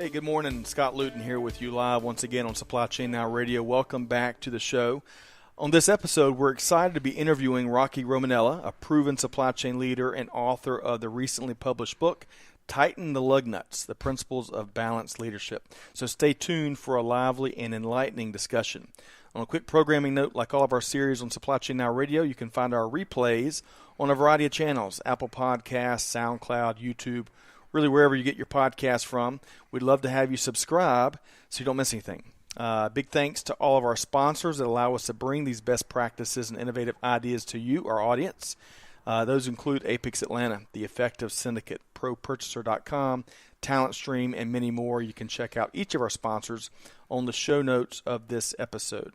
Hey, good morning. Scott Luton here with you live once again on Supply Chain Now Radio. Welcome back to the show. On this episode, we're excited to be interviewing Rocky Romanella, a proven supply chain leader and author of the recently published book, Tighten the Lug Nuts, The Principles of Balanced Leadership. So stay tuned for a lively and enlightening discussion. On a quick programming note, like all of our series on Supply Chain Now Radio, you can find our replays on a variety of channels, Apple Podcasts, SoundCloud, YouTube, really wherever you get your podcast from. We'd love to have you subscribe so you don't miss anything. Big thanks to all of our sponsors that allow us to bring these best practices and innovative ideas to you, our audience. Those include Apex Atlanta, The Effective Syndicate, ProPurchaser.com, Talent Stream, and many more. You can check out each of our sponsors on the show notes of this episode.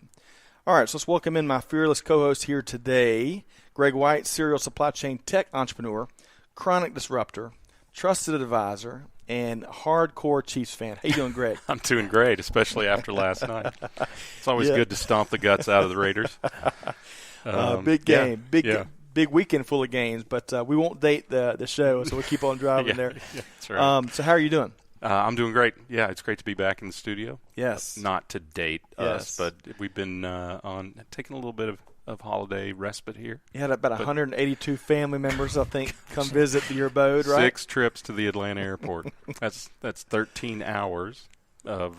All right, so let's welcome in my fearless co-host here today, Greg White, serial supply chain tech entrepreneur, chronic disruptor, trusted advisor, and hardcore Chiefs fan. How you doing, Greg? I'm doing great, especially after last night. It's always good to stomp the guts out of the Raiders. Big game, big weekend full of games, but we won't date the show, so we'll keep on driving there. Yeah, that's right. So how are you doing? I'm doing great. Yeah, it's great to be back in the studio. Yes. Not to date us, but we've been taking a little bit of holiday respite here. You had about 182 family members, I think, come visit your abode, right? 6 trips to the Atlanta airport. That's 13 hours of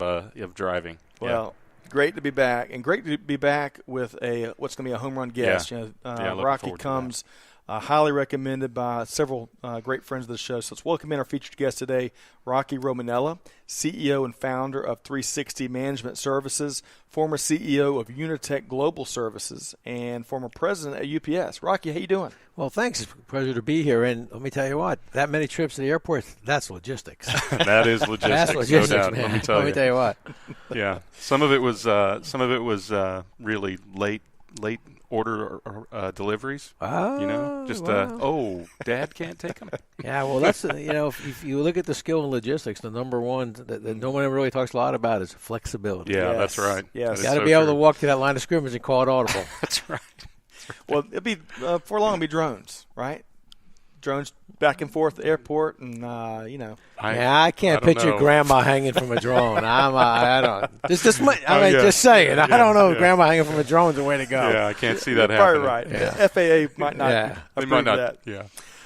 driving. Well, great to be back, and great to be back with what's going to be a home run guest. Yeah. Rocky comes highly recommended by several great friends of the show. So let's welcome in our featured guest today, Rocky Romanella, CEO and founder of 360 Management Services, former CEO of Unitech Global Services, and former president at UPS. Rocky, how you doing? Well, thanks. It's a pleasure to be here. And let me tell you what, that many trips to the airport, that's logistics. That is logistics, that's logistics, no doubt. man. Let me tell you what. Yeah, some of it was really late order deliveries. Oh, just wow. Dad can't take them. Yeah, well, that's if you look at the skill in logistics, the number one that no one ever really talks a lot about is flexibility. Yeah, Yes. that's right. Yes. Got to be able to walk to that line of scrimmage and call it audible. That's right. Well, it'll be for long. It'll be drones, right? Drones back and forth at the airport, and I can't don't picture know. Grandma hanging from a drone. I don't. Just saying. Yeah, I don't know if yeah. Grandma hanging from a drone is the way to go. Yeah, I can't see that You're happening. probably right. Yeah. FAA might not Yeah. They approve might not. that. Yeah,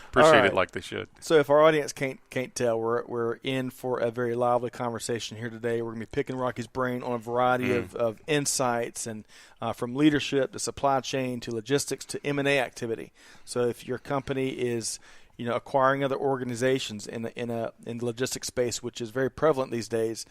appreciate All right. it like they should. So if our audience can't tell, we're in for a very lively conversation here today. We're going to be picking Rocky's brain on a variety of insights, and from leadership to supply chain to logistics to M&A activity. So if your company is acquiring other organizations in the logistics space, which is very prevalent these days,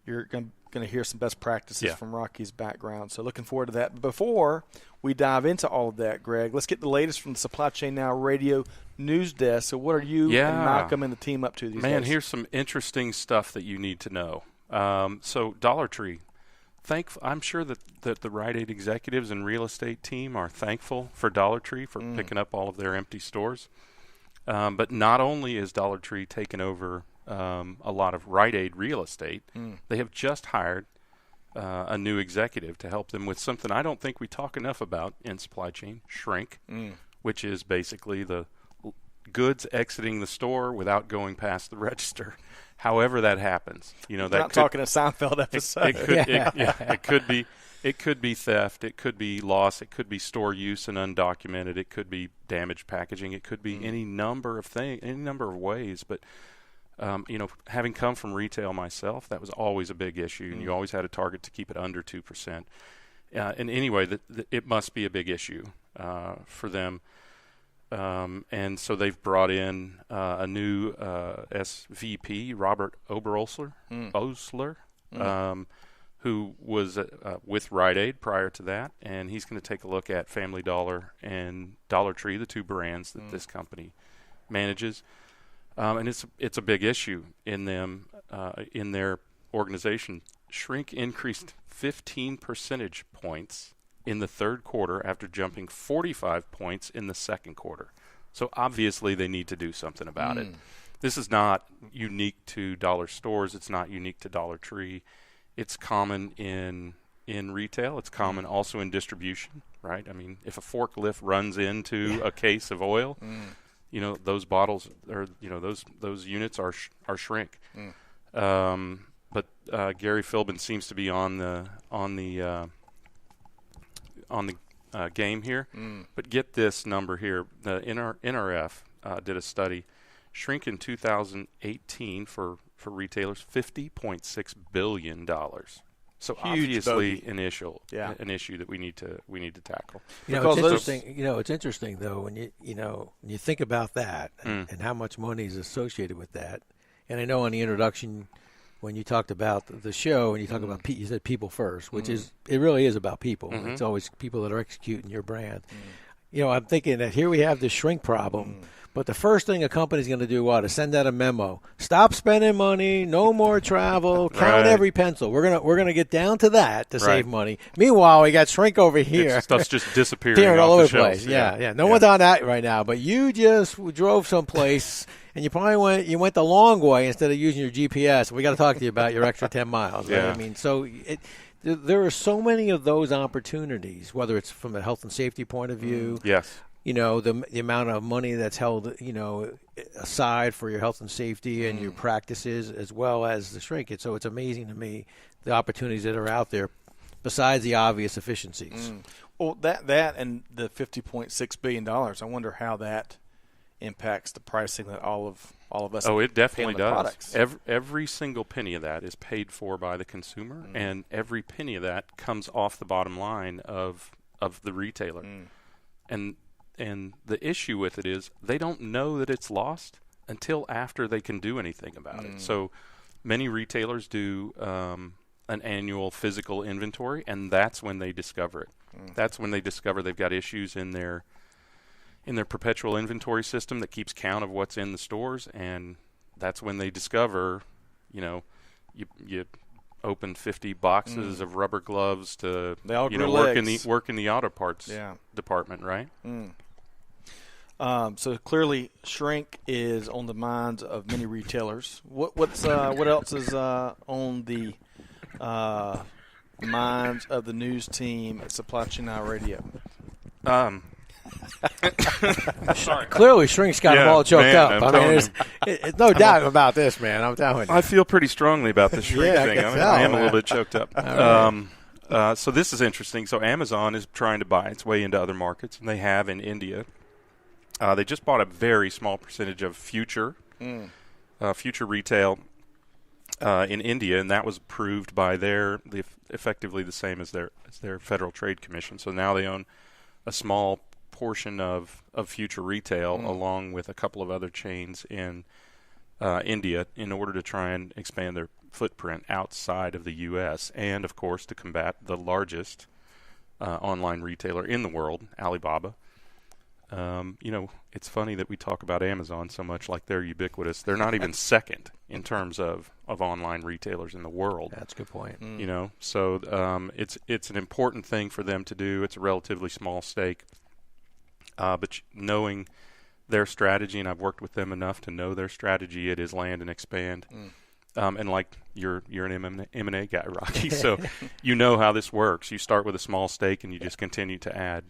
you're going to hear some best practices from Rocky's background. So looking forward to that. But before we dive into all of that, Greg, let's get the latest from the Supply Chain Now Radio news desk. So what are you and Malcolm and the team up to these days? Man, here's some interesting stuff that you need to know. So Dollar Tree, I'm sure that the Rite Aid executives and real estate team are thankful for Dollar Tree for picking up all of their empty stores. But not only is Dollar Tree taking over a lot of Rite Aid real estate, they have just hired a new executive to help them with something I don't think we talk enough about in supply chain, shrink, which is basically the goods exiting the store without going past the register. However that happens, We're not talking a Seinfeld episode. It could be theft. It could be loss. It could be store use and undocumented. It could be damaged packaging. It could be any number of ways. But having come from retail myself, that was always a big issue, and you always had a target to keep it under 2%. And anyway, it must be a big issue for them. And so they've brought in a new SVP, Robert Oberosler, who was with Rite Aid prior to that, and he's going to take a look at Family Dollar and Dollar Tree, the two brands that this company manages. And it's a big issue in them in their organization. Shrink increased 15 percentage points in the third quarter after jumping 45 points in the second quarter. So obviously they need to do something about it. This is not unique to dollar stores. It's not unique to Dollar Tree. It's common in retail. It's common also in distribution, right? I mean, if a forklift runs into a case of oil, those bottles or those units are shrink. Gary Philbin seems to be on the game here. But get this number here: the NRF did a study. Shrink in 2018 for retailers, $50.6 billion. So Huge obviously an issue that we need to tackle. It's interesting. It's interesting though when you think about that and how much money is associated with that. And I know on the introduction when you talked about the show and you talk about you said people first, which is it really is about people. It's always people that are executing your brand. I'm thinking that here we have this shrink problem. But the first thing a company's going to do is send out a memo. Stop spending money. No more travel. Count every pencil. We're gonna get down to that to save money. Meanwhile, we got shrink over here. Stuff's just disappearing all off over the the place. shelves. Yeah. No one's on that right now. But you just drove someplace and you probably went the long way instead of using your GPS. We got to talk to you about your extra 10 miles. Right? I mean, so there are so many of those opportunities, whether it's from a health and safety point of view. Yes. The amount of money that's held, aside for your health and safety and your practices as well as the shrinkage. So it's amazing to me the opportunities that are out there besides the obvious efficiencies. Well, that and the $50.6 billion, I wonder how that impacts the pricing that all of us. Oh, it definitely does. Products. Every single penny of that is paid for by the consumer, and every penny of that comes off the bottom line of the retailer. And the issue with it is they don't know that it's lost until after they can do anything about it. So many retailers do an annual physical inventory, and that's when they discover it. That's when they discover they've got issues in their perpetual inventory system that keeps count of what's in the stores, and that's when they discover, you open 50 boxes of rubber gloves to work in the auto parts department, right? So clearly, shrink is on the minds of many retailers. What else is on the minds of the news team at Supply Chain Now Radio? Clearly, shrink's got them all choked up. I mean, there's no doubt about this, man. I'm telling you. I feel pretty strongly about the shrink thing. I am a little bit choked up. So this is interesting. So Amazon is trying to buy its way into other markets, and they have in India. They just bought a very small percentage of future retail in India, and that was approved by effectively the same as their Federal Trade Commission. So now they own a small portion of future retail along with a couple of other chains in India in order to try and expand their footprint outside of the U.S. and, of course, to combat the largest online retailer in the world, Alibaba. It's funny that we talk about Amazon so much like they're ubiquitous. They're not even second in terms of online retailers in the world. That's a good point. So it's an important thing for them to do. It's a relatively small stake. But knowing their strategy, and I've worked with them enough to know their strategy, it is land and expand. And like you're an M&A guy, Rocky, so you know how this works. You start with a small stake and you just continue to add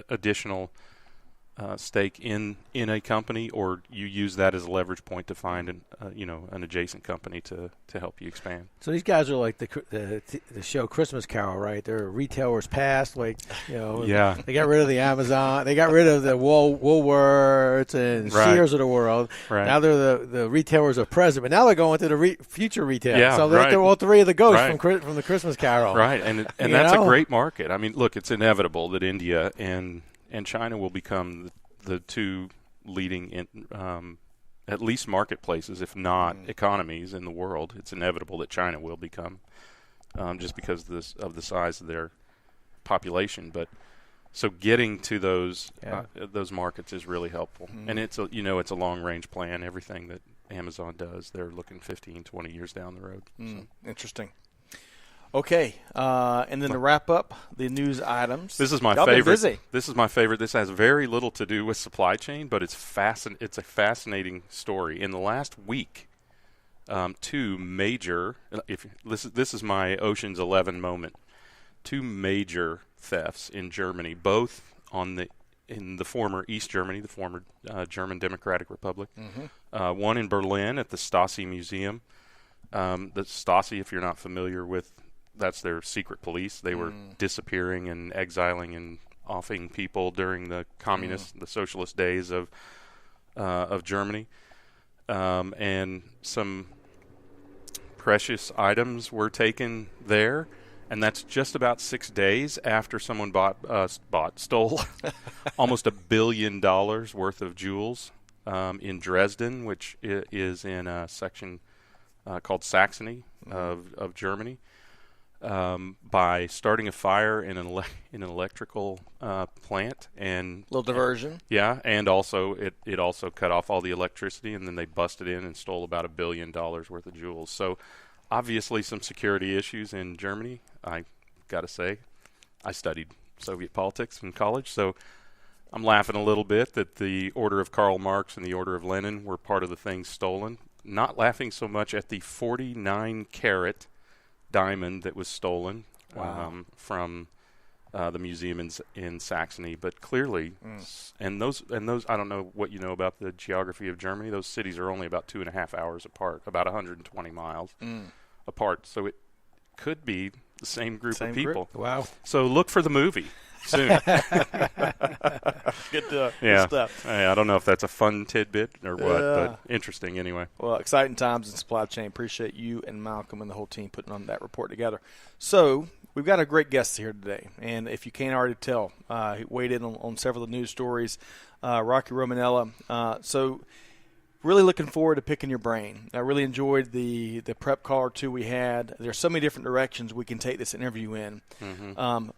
additional stake in a company, or you use that as a leverage point to find an adjacent company to help you expand. So these guys are like the show Christmas Carol, right? They're retailers past, They got rid of the Amazon, they got rid of the Woolworths and Sears of the world. Right. Now they're the retailers of present, but now they're going to the future retail. Yeah, so they're all three of the ghosts from the Christmas Carol. Right, and that's a great market. I mean, look, it's inevitable that India and China will become the two leading, at least marketplaces, if not economies in the world. It's inevitable that China will become, just because of the size of their population. But so getting to those markets is really helpful, and it's a long range plan. Everything that Amazon does, they're looking 15, 20 years down the road. So. Interesting. Okay, and then to wrap up the news items. This is my favorite. This is my favorite. This has very little to do with supply chain, but it's a fascinating story. In the last week, two major. This is my Ocean's 11 moment. Two major thefts in Germany, both in the former East Germany, the former German Democratic Republic. One in Berlin at the Stasi Museum. The Stasi, if you're not familiar with, that's their secret police. They were disappearing and exiling and offing people during the communist, the socialist days of Germany. And some precious items were taken there, and that's just about 6 days after someone stole almost $1 billion worth of jewels in Dresden, which is in a section called Saxony of Germany, by starting a fire in an electrical plant. And little diversion. Yeah, and also it also cut off all the electricity, and then they busted in and stole about $1 billion worth of jewels. So obviously some security issues in Germany. I got to say, I studied Soviet politics in college, so I'm laughing a little bit that the Order of Karl Marx and the Order of Lenin were part of the things stolen. Not laughing so much at the 49-carat diamond that was stolen from the museum in Saxony, but clearly, and those I don't know what you know about the geography of Germany. Those cities are only about 2.5 hours apart, about 120 miles apart. So it could be the same group of people. Wow! So look for the movie soon. Good yeah. stuff. Hey, I don't know if that's a fun tidbit or what, but interesting anyway. Well, exciting times in supply chain. Appreciate you and Malcolm and the whole team putting on that report together. So we've got a great guest here today, and if you can't already tell, he weighed in on several of the news stories. Rocky Romanella. So really looking forward to picking your brain. I really enjoyed the prep call or two we had. There's so many different directions we can take this interview in.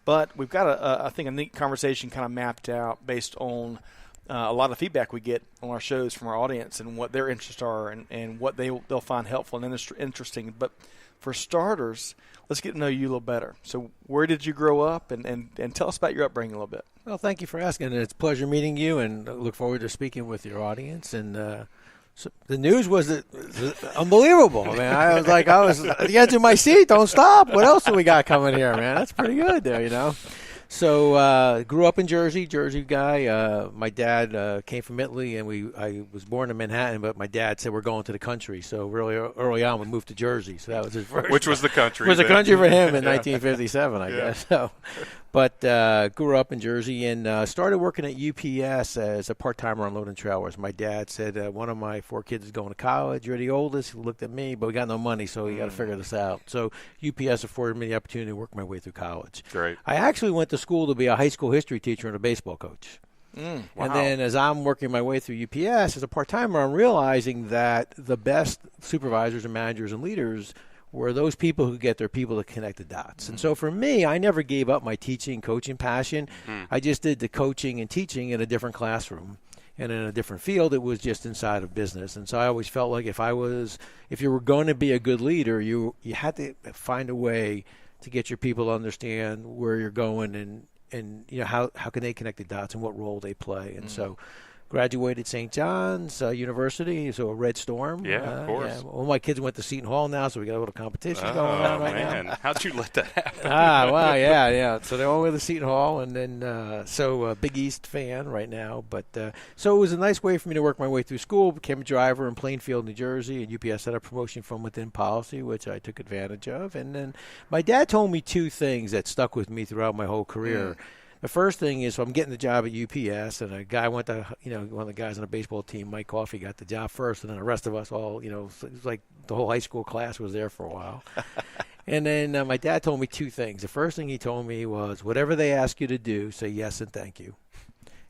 But we've got, I think, a neat conversation kind of mapped out based on a lot of feedback we get on our shows from our audience and what their interests are and what they'll find helpful and interesting. But for starters, let's get to know you a little better. So where did you grow up, and tell us about your upbringing a little bit. Well, thank you for asking. It's a pleasure meeting you, and I look forward to speaking with your audience. And so the news was unbelievable. I mean, I was at the edge of my seat. Don't stop. What else do we got coming here, man? That's pretty good there, you know. So grew up in Jersey guy. My dad came from Italy, and I was born in Manhattan, but my dad said we're going to the country. So really early on, we moved to Jersey. So that was his first. Which was the country? Was the country for him in 1957, I guess. So, but grew up in Jersey and started working at UPS as a part-timer on loading trailers. My dad said one of my 4 kids is going to college. You're the oldest. He looked at me, but we got no money, so you got to figure this out. So UPS afforded me the opportunity to work my way through college. Great. I actually went to school to be a high school history teacher and a baseball coach. Wow. And then as I'm working my way through UPS as a part-timer, I'm realizing that the best supervisors and managers and leaders were those people who get their people to connect the dots. And so for me, I never gave up my teaching, coaching passion. I just did the coaching and teaching in a different classroom. And in a different field, it was just inside of business. And so I always felt like if you were going to be a good leader, you had to find a way to get your people to understand where you're going and you know how can they connect the dots and what role they play. And so graduated St. John's University, so a Red Storm. Yeah, of course. Yeah. Well, my kids went to Seton Hall now, so we got a little competition going on right now. How'd you let that happen? Well, yeah. So they all went to Seton Hall, and then Big East fan right now. But so it was a nice way for me to work my way through school. Became a driver in Plainfield, New Jersey, and UPS had a promotion from within policy, which I took advantage of. And then my dad told me 2 things that stuck with me throughout my whole career. The first thing is, so I'm getting the job at UPS, and a guy went to, one of the guys on the baseball team, Mike Coffey, got the job first, and then the rest of us all, it was like the whole high school class was there for a while. And then my dad told me 2 things. The first thing he told me was, whatever they ask you to do, say yes and thank you.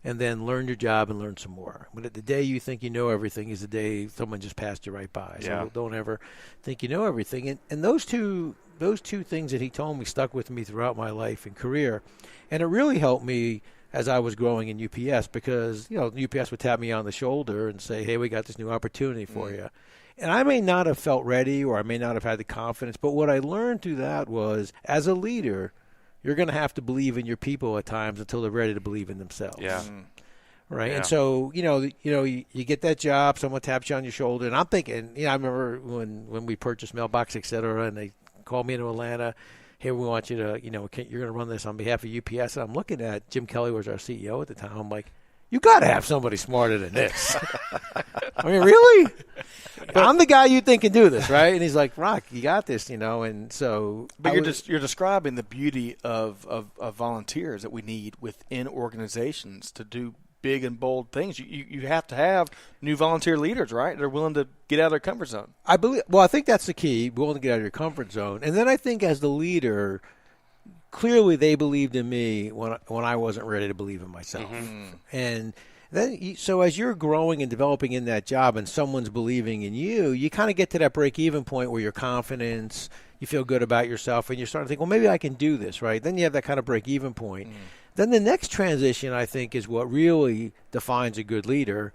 And then learn your job and learn some more. But the day you think you know everything is the day someone just passed you right by. So don't ever think you know everything. And those two things that he told me stuck with me throughout my life and career. And it really helped me as I was growing in UPS because, UPS would tap me on the shoulder and say, hey, we got this new opportunity for you. And I may not have felt ready or I may not have had the confidence, but what I learned through that was as a leader, you're going to have to believe in your people at times until they're ready to believe in themselves. Yeah. Right. Yeah. And so, you get that job, someone taps you on your shoulder. And I'm thinking, I remember when we purchased Mailbox, et cetera, and they called me into Atlanta. Hey, we want you to, you're going to run this on behalf of UPS. And I'm looking at Jim Kelly was our CEO at the time. I'm like, you got to have somebody smarter than this. I mean, really? I'm the guy you think can do this, right? And he's like, Rock, you got this, and so. But you're describing the beauty of volunteers that we need within organizations to do big and bold things. You have to have new volunteer leaders, right? They're willing to get out of their comfort zone. I think that's the key, willing to get out of your comfort zone. And then I think as the leader, clearly they believed in me when I wasn't ready to believe in myself. Mm-hmm. And then, so as you're growing and developing in that job and someone's believing in you, you kind of get to that break-even point where your confidence, you feel good about yourself, and you're starting to think, well, maybe I can do this, right? Then you have that kind of break-even point. Mm. Then the next transition, I think, is what really defines a good leader,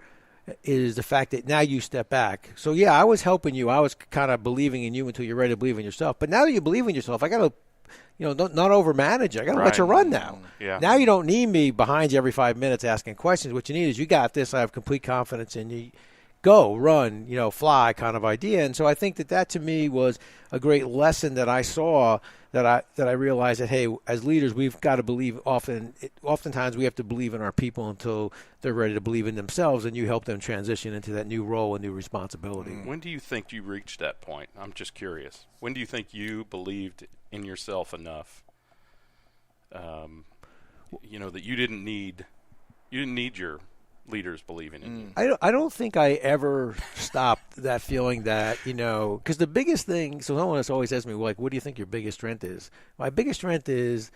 is the fact that now you step back. So, yeah, I was helping you. I was kind of believing in you until you're ready to believe in yourself. But now that you believe in yourself, I got to not overmanage you. I got to let you run now. Yeah. Now you don't need me behind you every 5 minutes asking questions. What you need is, you got this. I have complete confidence in you. Go, run, fly kind of idea. And so I think that to me was a great lesson that I saw, that I realized that, hey, as leaders, we've got to believe oftentimes we have to believe in our people until they're ready to believe in themselves, and you help them transition into that new role and new responsibility. When do you think you reached that point? I'm just curious. When do you think you believed in yourself enough, that you didn't need your leaders believing in you? I don't think I ever stopped that feeling that, because the biggest thing, so someone always asks me, like, what do you think your biggest strength is? My biggest strength is,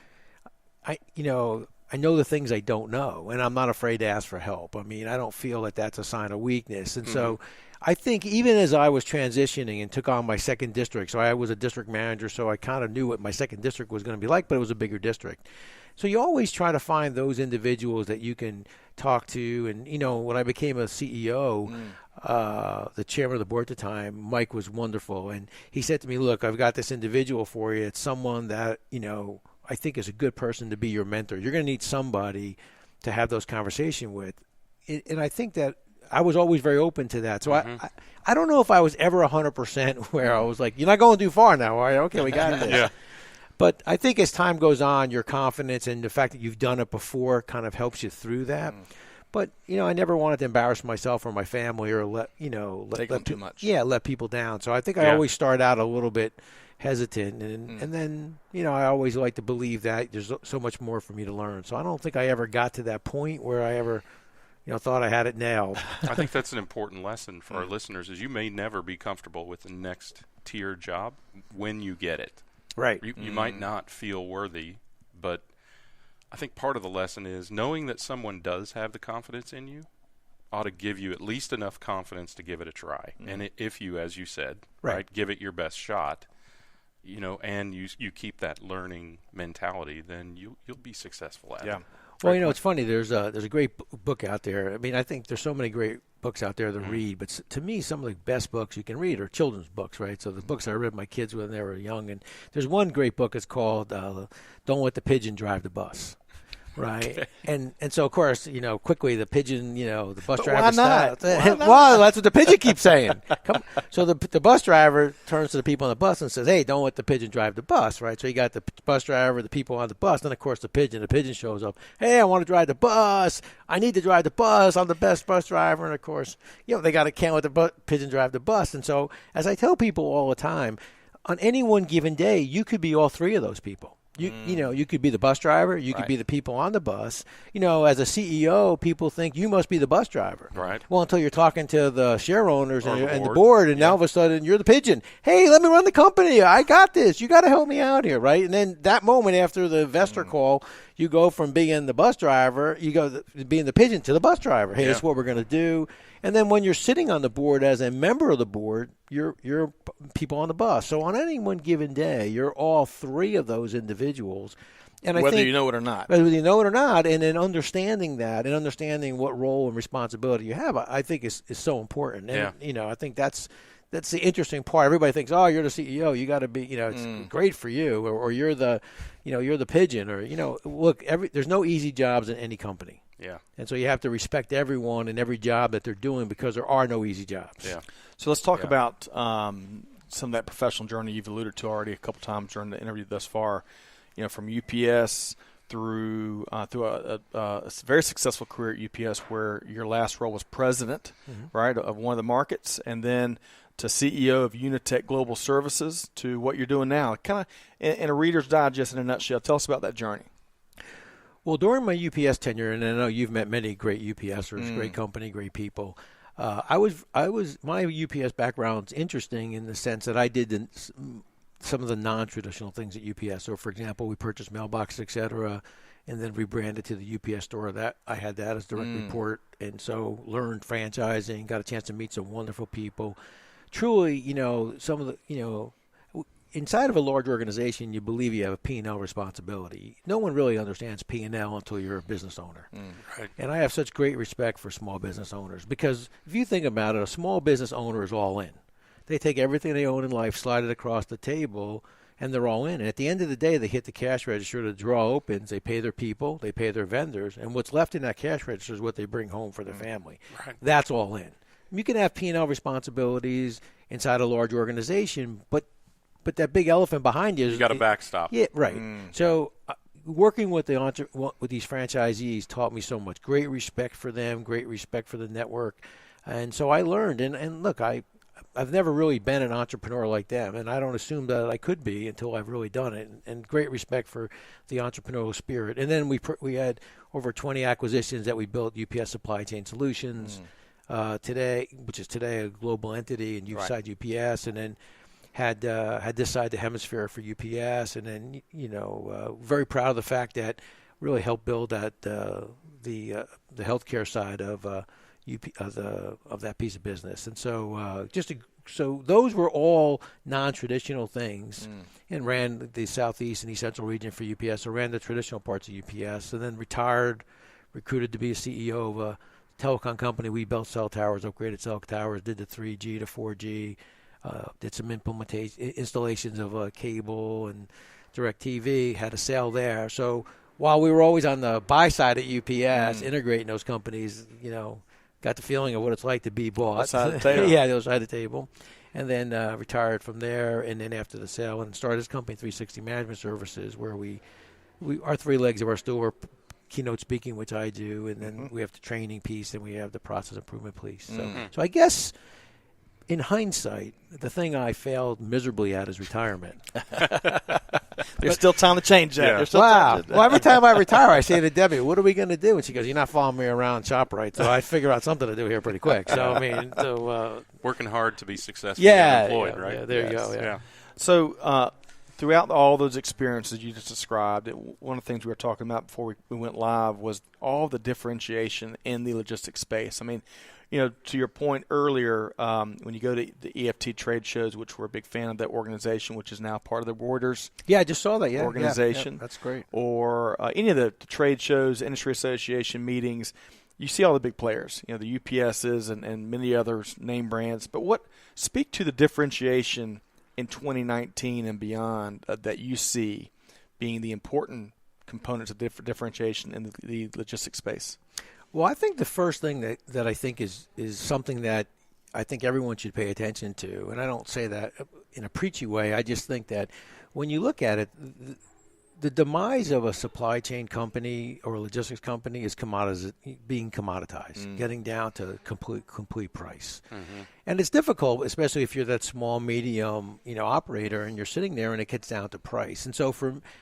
I know the things I don't know, and I'm not afraid to ask for help. I mean, I don't feel that that's a sign of weakness. And so I think even as I was transitioning and took on my second district, so I was a district manager, so I kind of knew what my second district was going to be like, but it was a bigger district. So you always try to find those individuals that you can talk to. And, when I became a CEO, the chairman of the board at the time, Mike, was wonderful. And he said to me, look, I've got this individual for you. It's someone that, I think is a good person to be your mentor. You're going to need somebody to have those conversations with. And I think that I was always very open to that. So I don't know if I was ever 100% where I was like, you're not going too far now, are you? Okay, we got this. Yeah. But I think as time goes on, your confidence and the fact that you've done it before kind of helps you through that. But, I never wanted to embarrass myself or my family or let too much. Yeah, let people down. So I think I always start out a little bit hesitant. And then, I always like to believe that there's so much more for me to learn. So I don't think I ever got to that point where I ever, thought I had it nailed. I think that's an important lesson for our listeners, is you may never be comfortable with the next tier job when you get it. Right. You might not feel worthy, but I think part of the lesson is knowing that someone does have the confidence in you ought to give you at least enough confidence to give it a try. And if you, as you said, right, give it your best shot, and you keep that learning mentality, then you'll be successful at it. Well, it's funny. There's a great book out there. I mean, I think there's so many great books out there to read, but to me, some of the best books you can read are children's books, right? So the books I read my kids when they were young, and there's one great book. It's called "Don't Let the Pigeon Drive the Bus." Right. And so, of course, quickly the pigeon, the bus driver. Why not? Well, that's what the pigeon keeps saying. So the bus driver turns to the people on the bus and says, hey, don't let the pigeon drive the bus, right? So you got the bus driver, the people on the bus, then, of course, the pigeon shows up. Hey, I want to drive the bus. I need to drive the bus. I'm the best bus driver. And, of course, they can't let the pigeon drive the bus. And so, as I tell people all the time, on any one given day, you could be all three of those people. You could be the bus driver. You could be the people on the bus. As a CEO, people think you must be the bus driver. Right. Well, until you're talking to the share owners and the board, and now all of a sudden you're the pigeon. Hey, let me run the company. I got this. You got to help me out here, right? And then that moment after the investor call, you go from being the bus driver, you go being the pigeon to the bus driver. Hey, this is what we're going to do. And then when you're sitting on the board as a member of the board, you're people on the bus. So on any one given day, you're all three of those individuals. And I whether think, you know it or not. Whether you know it or not, and then understanding that and understanding what role and responsibility you have, I think is so important. And, I think that's the interesting part. Everybody thinks, oh, you're the CEO. You got to be, it's great for you. Or you're the, you're the pigeon. Or, look, there's no easy jobs in any company. Yeah. And so you have to respect everyone and every job that they're doing, because there are no easy jobs. Yeah. So let's talk about some of that professional journey you've alluded to already a couple times during the interview thus far. From UPS through a very successful career at UPS, where your last role was president, right, of one of the markets, and then to CEO of Unitech Global Services, to what you're doing now. Kind of in a Reader's Digest in a nutshell, tell us about that journey. Well, during my UPS tenure, and I know you've met many great UPSers, great company, great people. My UPS background's interesting in the sense that I did some of the non-traditional things at UPS. So, for example, we purchased mailboxes, et cetera, and then rebranded to the UPS store. That I had that as direct report, and so learned franchising, got a chance to meet some wonderful people. Truly, some of the, inside of a large organization, you believe you have a P&L responsibility. No one really understands P&L until you're a business owner. Right. And I have such great respect for small business owners, because if you think about it, a small business owner is all in. They take everything they own in life, slide it across the table, and they're all in. And at the end of the day, they hit the cash register, the drawer opens, they pay their people, they pay their vendors, and what's left in that cash register is what they bring home for their family. Right. That's all in. You can have P&L responsibilities inside a large organization, but that big elephant behind you is... You got a backstop. Yeah, right. So working with with these franchisees taught me so much. Great respect for them, great respect for the network. And so I learned. And look, I've never really been an entrepreneur like them, and I don't assume that I could be until I've really done it. And great respect for the entrepreneurial spirit. And then we had over 20 acquisitions that we built. UPS Supply Chain Solutions today, which is today a global entity, and inside UPS, and then had this side the hemisphere for UPS, and then very proud of the fact that really helped build that the healthcare side of that piece of business. And so so those were all non-traditional things, and ran the Southeast and East Central region for UPS. So ran the traditional parts of UPS, and then retired, recruited to be a CEO of a telecom company. We built cell towers, upgraded cell towers, did the 3G to 4G, did some installations of cable and DirecTV, had a sale there. So while we were always on the buy side at UPS, integrating those companies, got the feeling of what it's like to be bought. Other side of the table. Yeah, the other side of the table. And then retired from there, and then after the sale, and started this company, 360 Management Services, where we our three legs of our store, keynote speaking, which I do, and then we have the training piece, and we have the process improvement piece. So I guess, in hindsight, the thing I failed miserably at is retirement. There's still time to change that. Yeah. There's still Wow. time to Well, every time I retire, I say to Debbie, what are we going to do? And she goes, you're not following me around ShopRite. So I figure out something to do here pretty quick. So, Working hard to be successful yeah, and employed, right? Yeah, there you go. Yeah. So throughout all those experiences you just described, one of the things we were talking about before we went live was all the differentiation in the logistics space. I mean, to your point earlier, when you go to the EFT trade shows, which we're a big fan of that organization, which is now part of the Reuters Yeah, I just saw that. organization. Yeah, that's great. Or any of the trade shows, industry association meetings, you see all the big players, the UPSs and many others, name brands. But speak to the differentiation in 2019 and beyond that you see being the important components of differentiation in the logistics space. Well, I think the first thing that I think is something that I think everyone should pay attention to, and I don't say that in a preachy way, I just think that when you look at it, the demise of a supply chain company or a logistics company is being commoditized, getting down to complete price. And it's difficult, especially if you're that small, medium, operator, and you're sitting there and it gets down to price. And so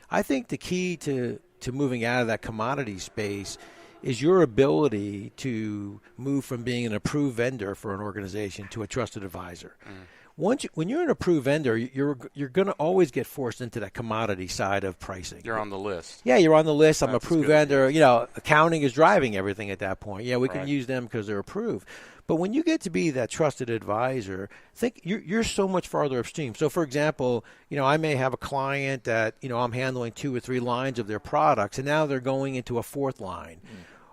I think the key to moving out of that commodity space is your ability to move from being an approved vendor for an organization to a trusted advisor. When you're an approved vendor, you're going to always get forced into that commodity side of pricing. You're on the list. Yeah, you're on the list. I'm That's approved good. vendor. Accounting is driving everything at that point. Yeah, we can Right. use them because they're approved. But when you get to be that trusted advisor, think you're so much farther upstream. So, for example, I may have a client that I'm handling 2 or 3 lines of their products, and now they're going into a 4th line.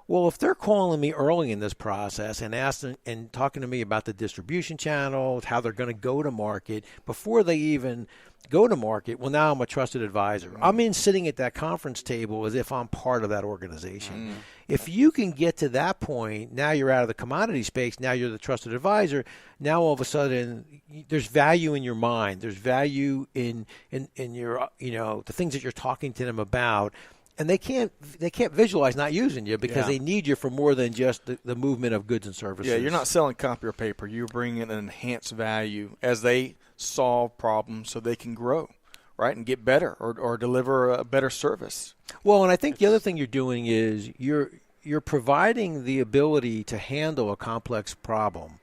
Well, if they're calling me early in this process and asking and talking to me about the distribution channels, how they're going to go to market before they even go to market, well, now I'm a trusted advisor. I'm sitting at that conference table as if I'm part of that organization. If you can get to that point, now you're out of the commodity space. Now you're the trusted advisor. Now all of a sudden, there's value in your mind. There's value in your the things that you're talking to them about. and they can't visualize not using you because they need you for more than just the movement of goods and services. Yeah, you're not selling copy or paper. You're bringing an enhanced value as they solve problems so they can grow, right, and get better or deliver a better service. Well, and I think the other thing you're doing is you're providing the ability to handle a complex problem,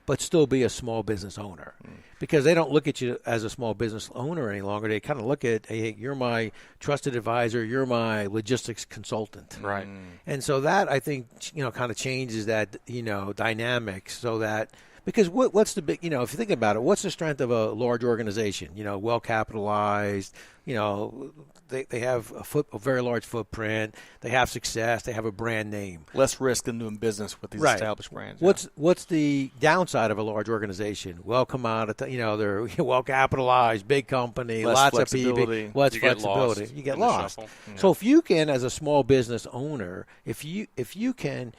but still be a small business owner. Because they don't look at you as a small business owner any longer. They kind of look at, hey, you're my trusted advisor, you're my logistics consultant. Right. And so that, I think, kind of changes that, dynamic so that, because what's the big, if you think about it, what's the strength of a large organization? Well capitalized, they have a very large footprint, they have success, they have a brand name. Less risk than doing business with these established brands. What's the downside of a large organization? Well, they're well capitalized, big company, less lots flexibility. of people, less You flexibility. Get lost You get lost. So if you can, as a small business owner, if you can,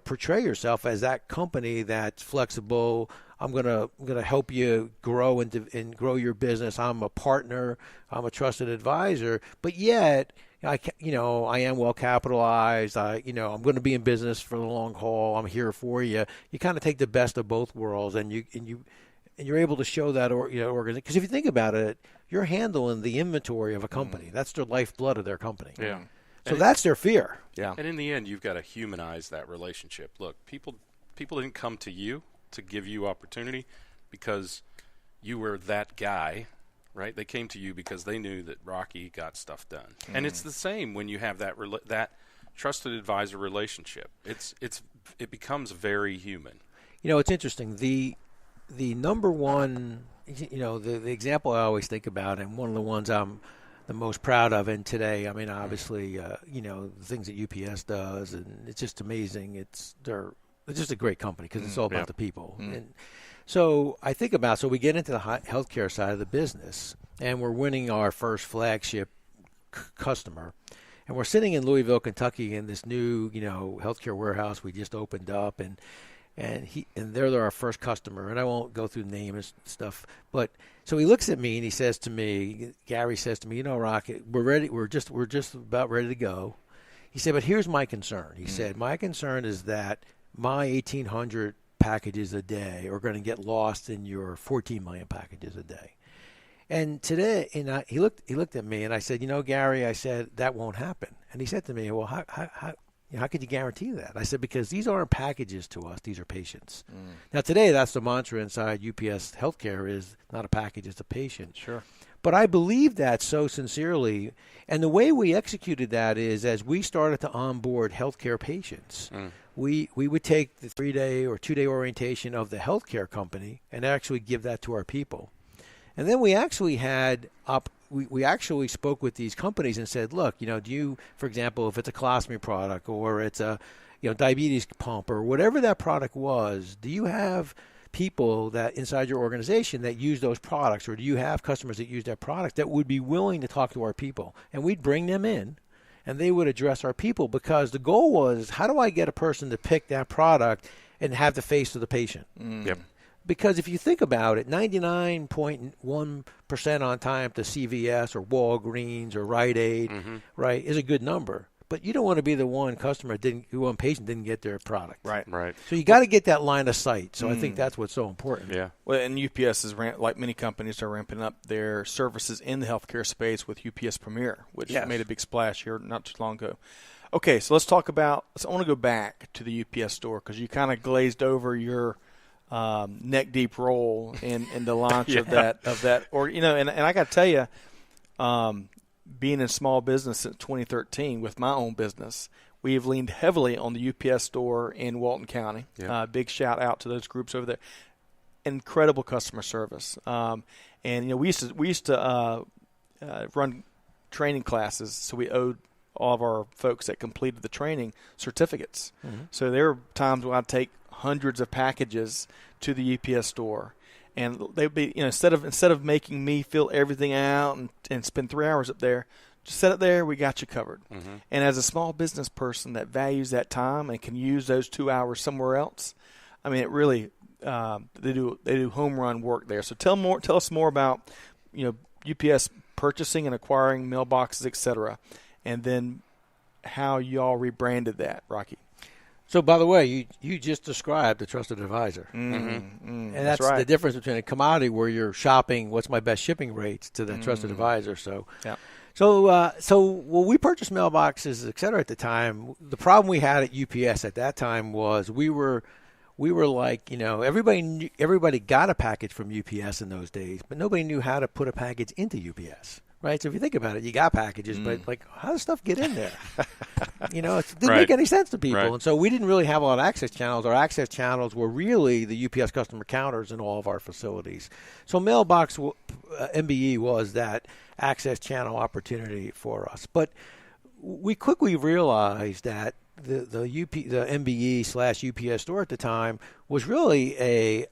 portray yourself as that company that's flexible. I'm gonna help you grow and grow your business. I'm a partner. I'm a trusted advisor. But yet, I am well capitalized. I'm going to be in business for the long haul. I'm here for you. You kind of take the best of both worlds, and you're able to show that organization. Because if you think about it, you're handling the inventory of a company. That's the lifeblood of their company. Yeah. So that's their fear. Yeah. And in the end, you've got to humanize that relationship. Look, people didn't come to you to give you opportunity because you were that guy, right? They came to you because they knew that Rocky got stuff done. And it's the same when you have that trusted advisor relationship. It becomes very human. It's interesting. The number one, the example I always think about, and one of the ones I'm the most proud of in today, I mean, obviously, the things that UPS does, and it's just amazing. It's just a great company because it's all about the people. And so I think about, we get into the healthcare side of the business, and we're winning our first flagship customer. And we're sitting in Louisville, Kentucky, in this new, healthcare warehouse we just opened up, and they're our first customer. And I won't go through the name and stuff, but so he looks at me and he says to me, Gary says to me, Rocky, we're ready. We're just about ready to go. He said, but here's my concern. He said, my concern is that my 1,800 packages a day are going to get lost in your 14 million packages a day. And today, he looked at me and I said, Gary, I said, that won't happen. And he said to me, well, how could you guarantee that? I said, because these aren't packages to us; these are patients. Now, today, that's the mantra inside UPS Healthcare: is not a package; it's a patient. Sure. But I believe that so sincerely, and the way we executed that is as we started to onboard healthcare patients, we would take the 3-day or 2-day orientation of the healthcare company and actually give that to our people, and then we actually had We actually spoke with these companies and said, look, do you, for example, if it's a colostomy product or it's a, diabetes pump or whatever that product was, do you have people that inside your organization that use those products, or do you have customers that use that product that would be willing to talk to our people? And we'd bring them in and they would address our people, because the goal was, how do I get a person to pick that product and have the face of the patient? Yep. Because if you think about it, 99.1% on time to CVS or Walgreens or Rite Aid, right, is a good number. But you don't want to be the one patient didn't get their product. Right. So you got to get that line of sight. So I think that's what's so important. Yeah. Well, and UPS is like many companies are ramping up their services in the healthcare space with UPS Premier, which made a big splash here not too long ago. Okay, so let's talk about. I want to go back to the UPS store because you kind of glazed over your neck deep role in the launch of that, or and I got to tell you, being in small business since 2013 with my own business, we have leaned heavily on the UPS store in Walton County. Big shout out to those groups over there. Incredible customer service, and we used to run training classes, so we owed all of our folks that completed the training certificates. So there were times when I'd take hundreds of packages to the UPS store, and they'd be, instead of making me fill everything out and spend 3 hours up there, just set it there. We got you covered. And as a small business person that values that time and can use those 2 hours somewhere else, I mean, it really they do home run work there. So tell us more about UPS purchasing and acquiring mailboxes, etc., and then how y'all rebranded that, Rocky. So, by the way, you just described the trusted advisor. And that's right. the difference between a commodity where you're shopping what's my best shipping rates to the trusted advisor. So, Yeah. When we purchased mailboxes, et cetera, at the time, the problem we had at UPS at that time was we were like, everybody got a package from UPS in those days, but nobody knew how to put a package into UPS. Right, so if you think about it, you got packages, but like, how does stuff get in there? It didn't make any sense to people, Right. and so we didn't really have a lot of access channels. Our access channels were really the UPS customer counters in all of our facilities. So mailbox MBE was that access channel opportunity for us, but we quickly realized that the MBE/UPS store at the time was really a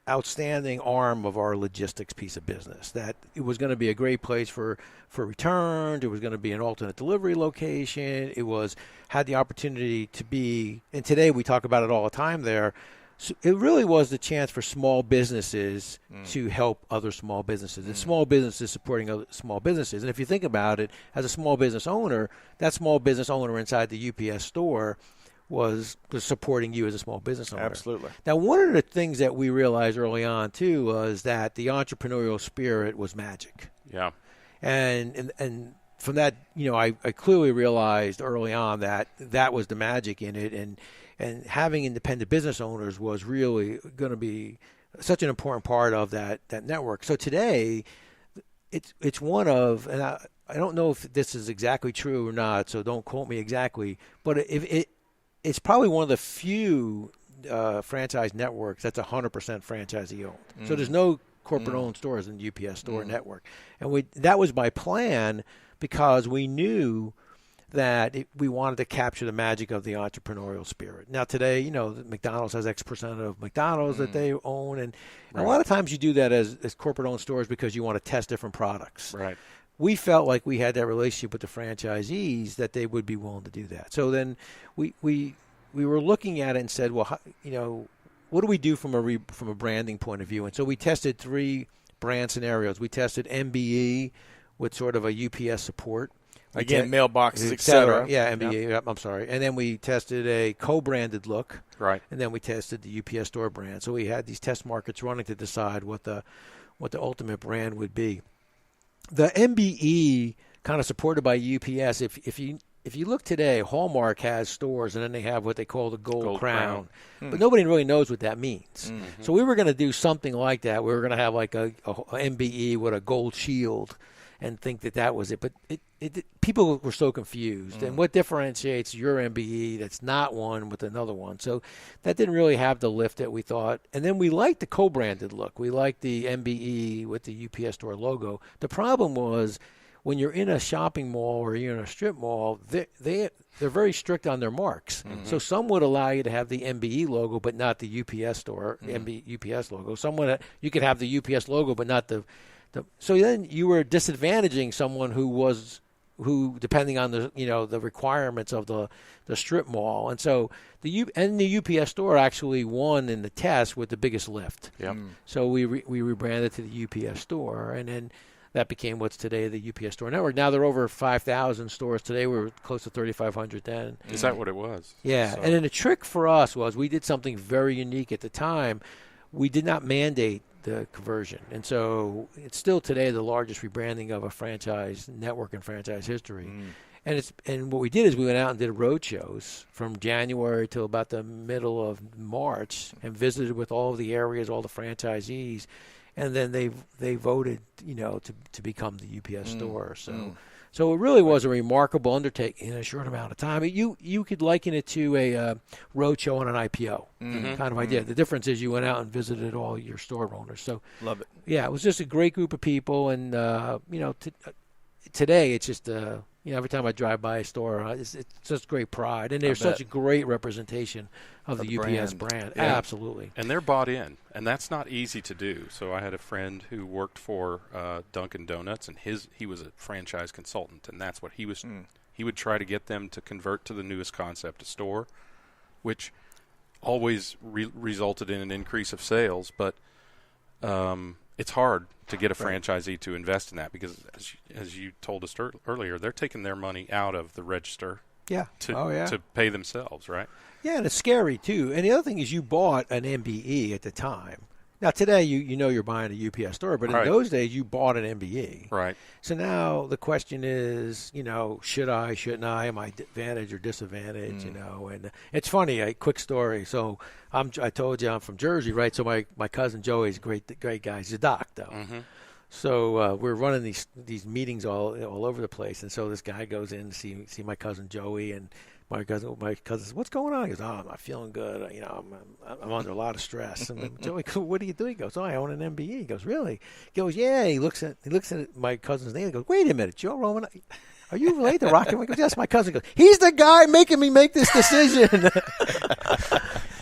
outstanding arm of our logistics piece of business, that it was going to be a great place for returns. It was going to be an alternate delivery location. It had the opportunity to be, and today we talk about it all the time there. So it really was the chance for small businesses to help other small businesses, and small businesses supporting other small businesses. And if you think about it, as a small business owner, that small business owner inside the UPS store was supporting you as a small business owner. Absolutely. Now, one of the things that we realized early on, too, was that the entrepreneurial spirit was magic. Yeah. And from that, I clearly realized early on that was the magic in it. And having independent business owners was really going to be such an important part of that network. So today, it's one of, and I don't know if this is exactly true or not, so don't quote me exactly, but it's probably one of the few franchise networks that's 100% franchisee owned. So there's no corporate owned stores in the UPS store network. And that was by plan, because we knew that we wanted to capture the magic of the entrepreneurial spirit. Now today, McDonald's has X% of McDonald's that they own. And a lot of times you do that as corporate owned stores because you want to test different products. Right. We felt like we had that relationship with the franchisees that they would be willing to do that. So then we were looking at it and said, well, what do we do from a branding point of view? And so we tested 3 brand scenarios. We tested MBE with sort of a UPS support. Again, mailboxes, et cetera. Yeah, MBE. Yep, I'm sorry. And then we tested a co-branded look. Right. And then we tested the UPS store brand. So we had these test markets running to decide what the ultimate brand would be. The MBE, kind of supported by UPS, if you look today, Hallmark has stores, and then they have what they call the Gold Crown. But nobody really knows what that means. So we were going to do something like that. We were going to have like a MBE with a gold shield and think that was it. But people were so confused. And what differentiates your MBE that's not one with another one? So that didn't really have the lift that we thought. And then we liked the co-branded look. We liked the MBE with the UPS store logo. The problem was, when you're in a shopping mall or you're in a strip mall, they're very strict on their marks. So some would allow you to have the MBE logo but not the UPS store, UPS logo. You could have the UPS logo but not the. So then you were disadvantaging someone who depending on the requirements of the strip mall. And so the UPS store actually won in the test with the biggest lift. Yep. So we rebranded to the UPS store, and then that became what's today the UPS store network. Now they're over 5,000 stores. Today we're close to 3,500 then. Is that what it was? Yeah. So. And then the trick for us was we did something very unique at the time. We did not mandate the conversion. And so it's still today the largest rebranding of a franchise network in franchise history. And what we did is we went out and did road shows from January till about the middle of March and visited with all of the areas, all the franchisees. And then they voted, to become the UPS store. So it really was a remarkable undertaking in a short amount of time. You could liken it to a roadshow on an IPO kind of idea. The difference is you went out and visited all your store owners. So love it. Yeah, it was just a great group of people, and today it's just every time I drive by a store, it's just great pride, and there's such a great representation of the UPS brand. Yeah. Absolutely. And they're bought in, and that's not easy to do. So I had a friend who worked for Dunkin' Donuts, and he was a franchise consultant, and that's what he was. He would try to get them to convert to the newest concept of store, which always resulted in an increase of sales. But it's hard to get a franchisee to invest in that because, as you told us earlier, they're taking their money out of the register to pay themselves, right? Yeah, and it's scary, too. And the other thing is you bought an MBE at the time. Now, today, you know you're buying a UPS store, but in those days, you bought an MBE. Right. So now the question is, should I, shouldn't I? Am I advantage or disadvantage, And it's funny, a quick story. So I told you I'm from Jersey, right? So my cousin Joey's a great guy. He's a doc, though. Mm-hmm. So we're running these meetings all over the place. And so this guy goes in to see my cousin Joey, and my cousin says, "What's going on?" He goes, "Oh, I'm not feeling good. I'm under a lot of stress." And then Joey, "What do you do?" He goes, "Oh, I own an MBE." He goes, "Really?" He goes, "Yeah." He looks at my cousin's name. He goes, "Wait a minute, Joe Roman, are you related to Rocky?" He goes, "Yes." My cousin goes, "He's the guy making me make this decision."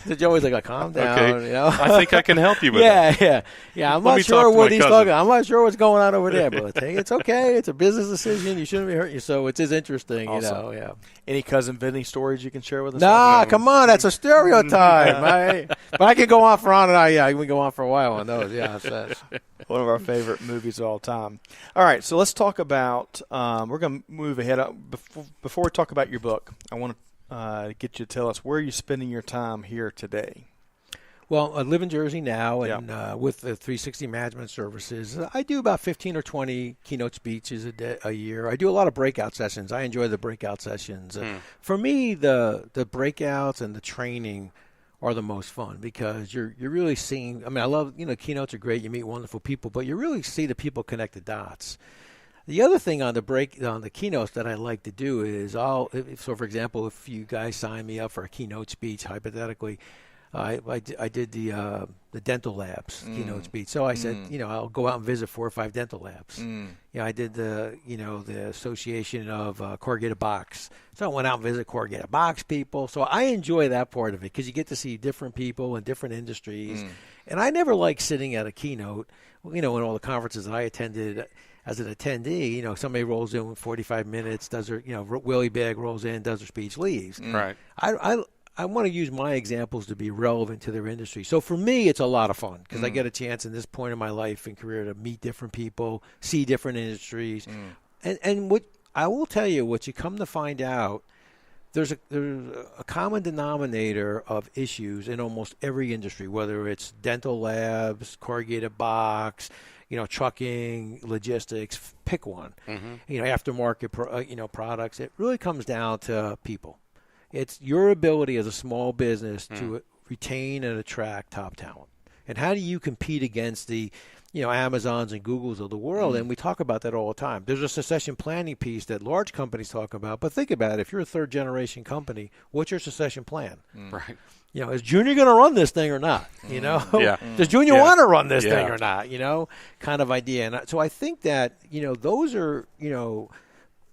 So Joey's like, "Calm down." Okay. I think I can help you with that. Yeah. I'm not sure what he's talking. I'm not sure what's going on over there, but hey, it's okay. It's a business decision. You shouldn't be hurting you. So it's interesting, awesome. Yeah. Any cousin Vinny stories you can share with us? Nah, come on, that's a stereotype. But I can go on for on and on. Yeah, we can go on for a while on those. Yeah, that's one of our favorite movies of all time. All right, so let's talk about. We're going to move ahead. Before we talk about your book, I want to get you to tell us where you're spending your time here today. Well, I live in Jersey now, and with the 360 Management Services, I do about 15 or 20 keynote speeches a year. I do a lot of breakout sessions. I enjoy the breakout sessions. For me, the breakouts and the training are the most fun because you're really seeing. I mean, I love keynotes are great. You meet wonderful people, but you really see the people connect the dots. The other thing on the keynotes that I like to do is for example, if you guys sign me up for a keynote speech, hypothetically, I did the dental labs keynote speech. So I said, I'll go out and visit 4 or 5 dental labs. I did the Association of Corrugated Box. So I went out and visited corrugated box people. So I enjoy that part of it because you get to see different people in different industries. And I never liked sitting at a keynote, in all the conferences that I attended. As an attendee, somebody rolls in with 45 minutes, does her, Willie Bag rolls in, does her speech, leaves. Right. I want to use my examples to be relevant to their industry. So for me, it's a lot of fun because I get a chance in this point in my life and career to meet different people, see different industries. And what I will tell you, what you come to find out, there's a common denominator of issues in almost every industry, whether it's dental labs, corrugated box, trucking, logistics, pick one. Aftermarket, products. It really comes down to people. It's your ability as a small business to retain and attract top talent. And how do you compete against the, Amazons and Googles of the world? And we talk about that all the time. There's a succession planning piece that large companies talk about. But think about it. If you're a third-generation company, what's your succession plan? Right. Is Junior going to run this thing or not? Does Junior want to run this thing or not? Kind of idea. And so I think that, those are,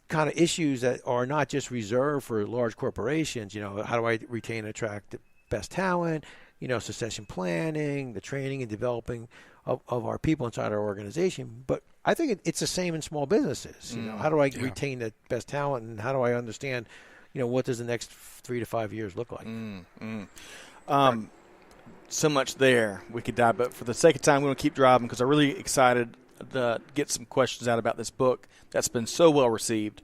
kind of issues that are not just reserved for large corporations. How do I retain and attract the best talent? Succession planning, the training and developing of our people inside our organization. But I think it's the same in small businesses. How do I retain the best talent, and how do I understand what does the next 3 to 5 years look like? So much there we could dive, but for the sake of time, we're going to keep driving because I'm really excited to get some questions out about this book that's been so well received.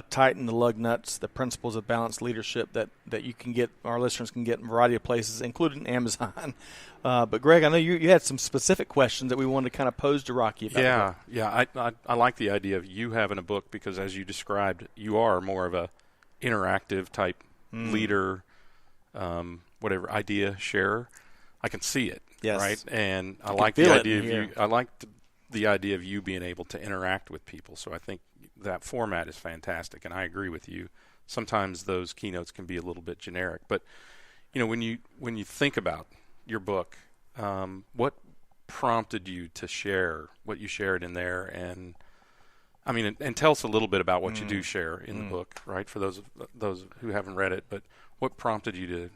Tighten the lug nuts, the principles of balanced leadership that you can get, our listeners can get in a variety of places, including Amazon. But Greg, I know you had some specific questions that we wanted to kind of pose to Rocky about. Yeah. I like the idea of you having a book because, as you described, you are more of a interactive type leader, whatever idea sharer. I can see it, right? And I like the idea of you. I like the idea of you being able to interact with people. So I think that format is fantastic, and I agree with you. Sometimes those keynotes can be a little bit generic, but when you think about your book, what prompted you to share what you shared in there, and tell us a little bit about what you do share in the book, right? For those who haven't read it, but what prompted you to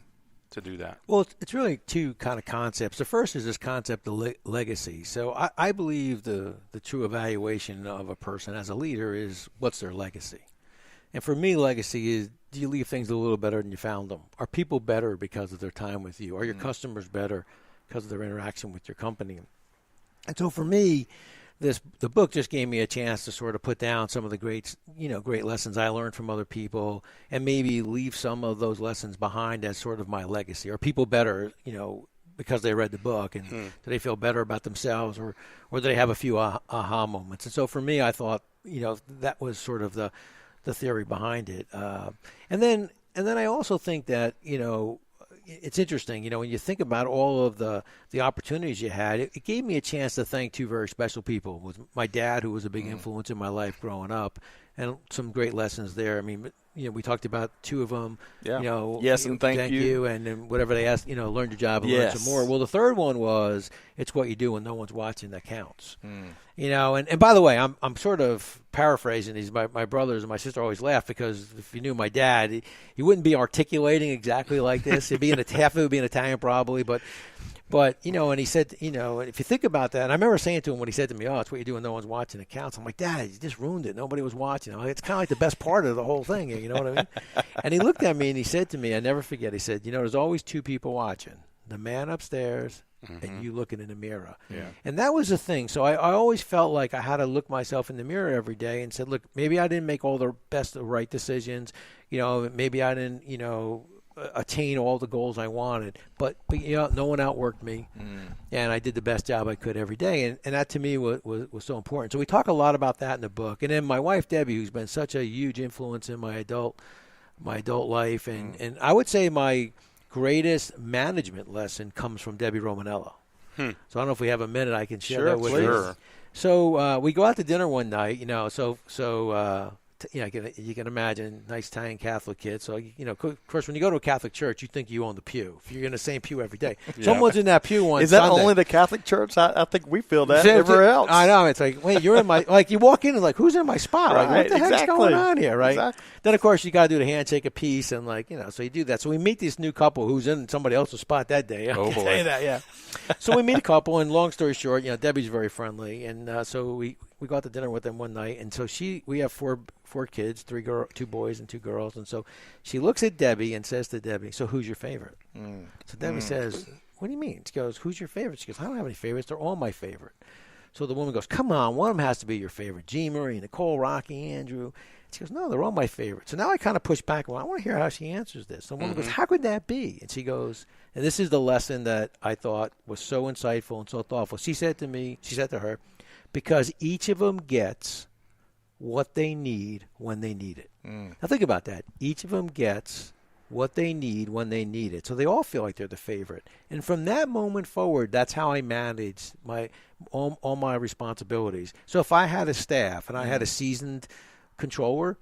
do that? Well, it's really 2 kind of concepts. The first is this concept of legacy. So I believe the true evaluation of a person as a leader is what's their legacy. And for me, legacy is, do you leave things a little better than you found them? Are people better because of their time with you? Are your customers better because of their interaction with your company? And so for me, the book just gave me a chance to sort of put down some of the great lessons I learned from other people, and maybe leave some of those lessons behind as sort of my legacy. Are people better, because they read the book, and do they feel better about themselves, or do they have a few aha moments? And so for me, I thought, that was sort of the theory behind it. And then I also think that, it's interesting, when you think about all of the opportunities you had, it gave me a chance to thank two very special people. With my dad, who was a big influence in my life growing up, and some great lessons there. I mean, we talked about two of them. Yeah. Yes, and thank you. And then whatever they asked, learn your job and learn some more. Well, the third one was, it's what you do when no one's watching that counts. And by the way, I'm sort of paraphrasing these. My brothers and my sister always laugh, because if you knew my dad, he wouldn't be articulating exactly like this. Half of it would be in Italian probably, but and he said, if you think about that, and I remember saying to him when he said to me, "Oh, it's what you do when no one's watching, it counts." I'm like, "Dad, you just ruined it. Nobody was watching." It's kind of like the best part of the whole thing. You know what I mean? And he looked at me and he said to me, I never forget, he said, "There's always two people watching, the man upstairs and you looking in the mirror." Yeah. And that was the thing. So I always felt like I had to look myself in the mirror every day and said, look, maybe I didn't make all the right decisions. Maybe I didn't, attain all the goals I wanted, but no one outworked me, and I did the best job I could every day, and that to me was so important. So we talk a lot about that in the book. And then my wife Debbie, who's been such a huge influence in my adult life, and I would say my greatest management lesson comes from Debbie Romanella. So I don't know if we have a minute I can share that with you. So we go out to dinner one night, you can imagine, nice Italian Catholic kid. So, of course, when you go to a Catholic church, you think you own the pew. If you're in the same pew every day. Someone's in that pew on Is that Sunday. only the Catholic church? I think we feel that everywhere else. I know. It's like, wait, you're in my, like you walk in and like, who's in my spot? Right, like, what the heck's exactly. going on here, right? Exactly. Then, of course, you got to do the handshake a piece and so you do that. So we meet this new couple who's in somebody else's spot that day. I can tell you that, yeah. So we meet a couple, and long story short, Debbie's very friendly, and so we go out to dinner with them one night, and so we have four kids, two boys and two girls, and so she looks at Debbie and says to Debbie, "So who's your favorite?" So Debbie says, "What do you mean?" She goes, "Who's your favorite?" She goes, "I don't have any favorites. They're all my favorite." So the woman goes, "Come on, one of them has to be your favorite. Jean Marie, Nicole, Rocky, Andrew." She goes, "No, they're all my favorites." So now I kind of push back. Well, I want to hear how she answers this. So the woman goes, "How could that be?" And she goes, and this is the lesson that I thought was so insightful and so thoughtful. She said to her, "Because each of them gets what they need when they need it." Now think about that. Each of them gets what they need when they need it. So they all feel like they're the favorite. And from that moment forward, that's how I managed all my responsibilities. So if I had a staff and I had a seasoned controller,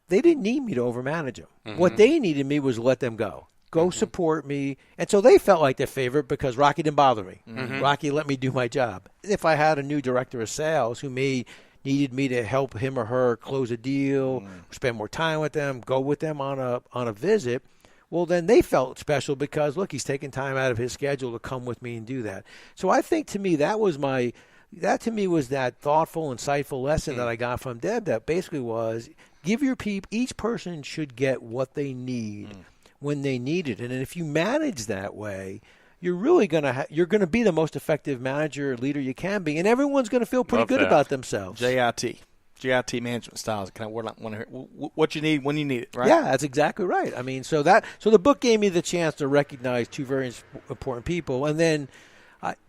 they didn't need me to overmanage them. What they needed me was let them go. Go support me. And so they felt like their favorite because Rocky didn't bother me. Rocky let me do my job. If I had a new director of sales who needed me to help him or her close a deal, spend more time with them, go with them on a visit, well, then they felt special because, look, he's taking time out of his schedule to come with me and do that. So I think to me that to me was that thoughtful, insightful lesson that I got from Deb that basically was give your people, each person should get what they need when they need it. And if you manage that way, you're really you're going to be the most effective manager, leader you can be, and everyone's going to feel pretty good about themselves. JIT management styles. Kind of want to hear what you need when you need it, right? Yeah, that's exactly right. I mean, so the book gave me the chance to recognize two very important people, and then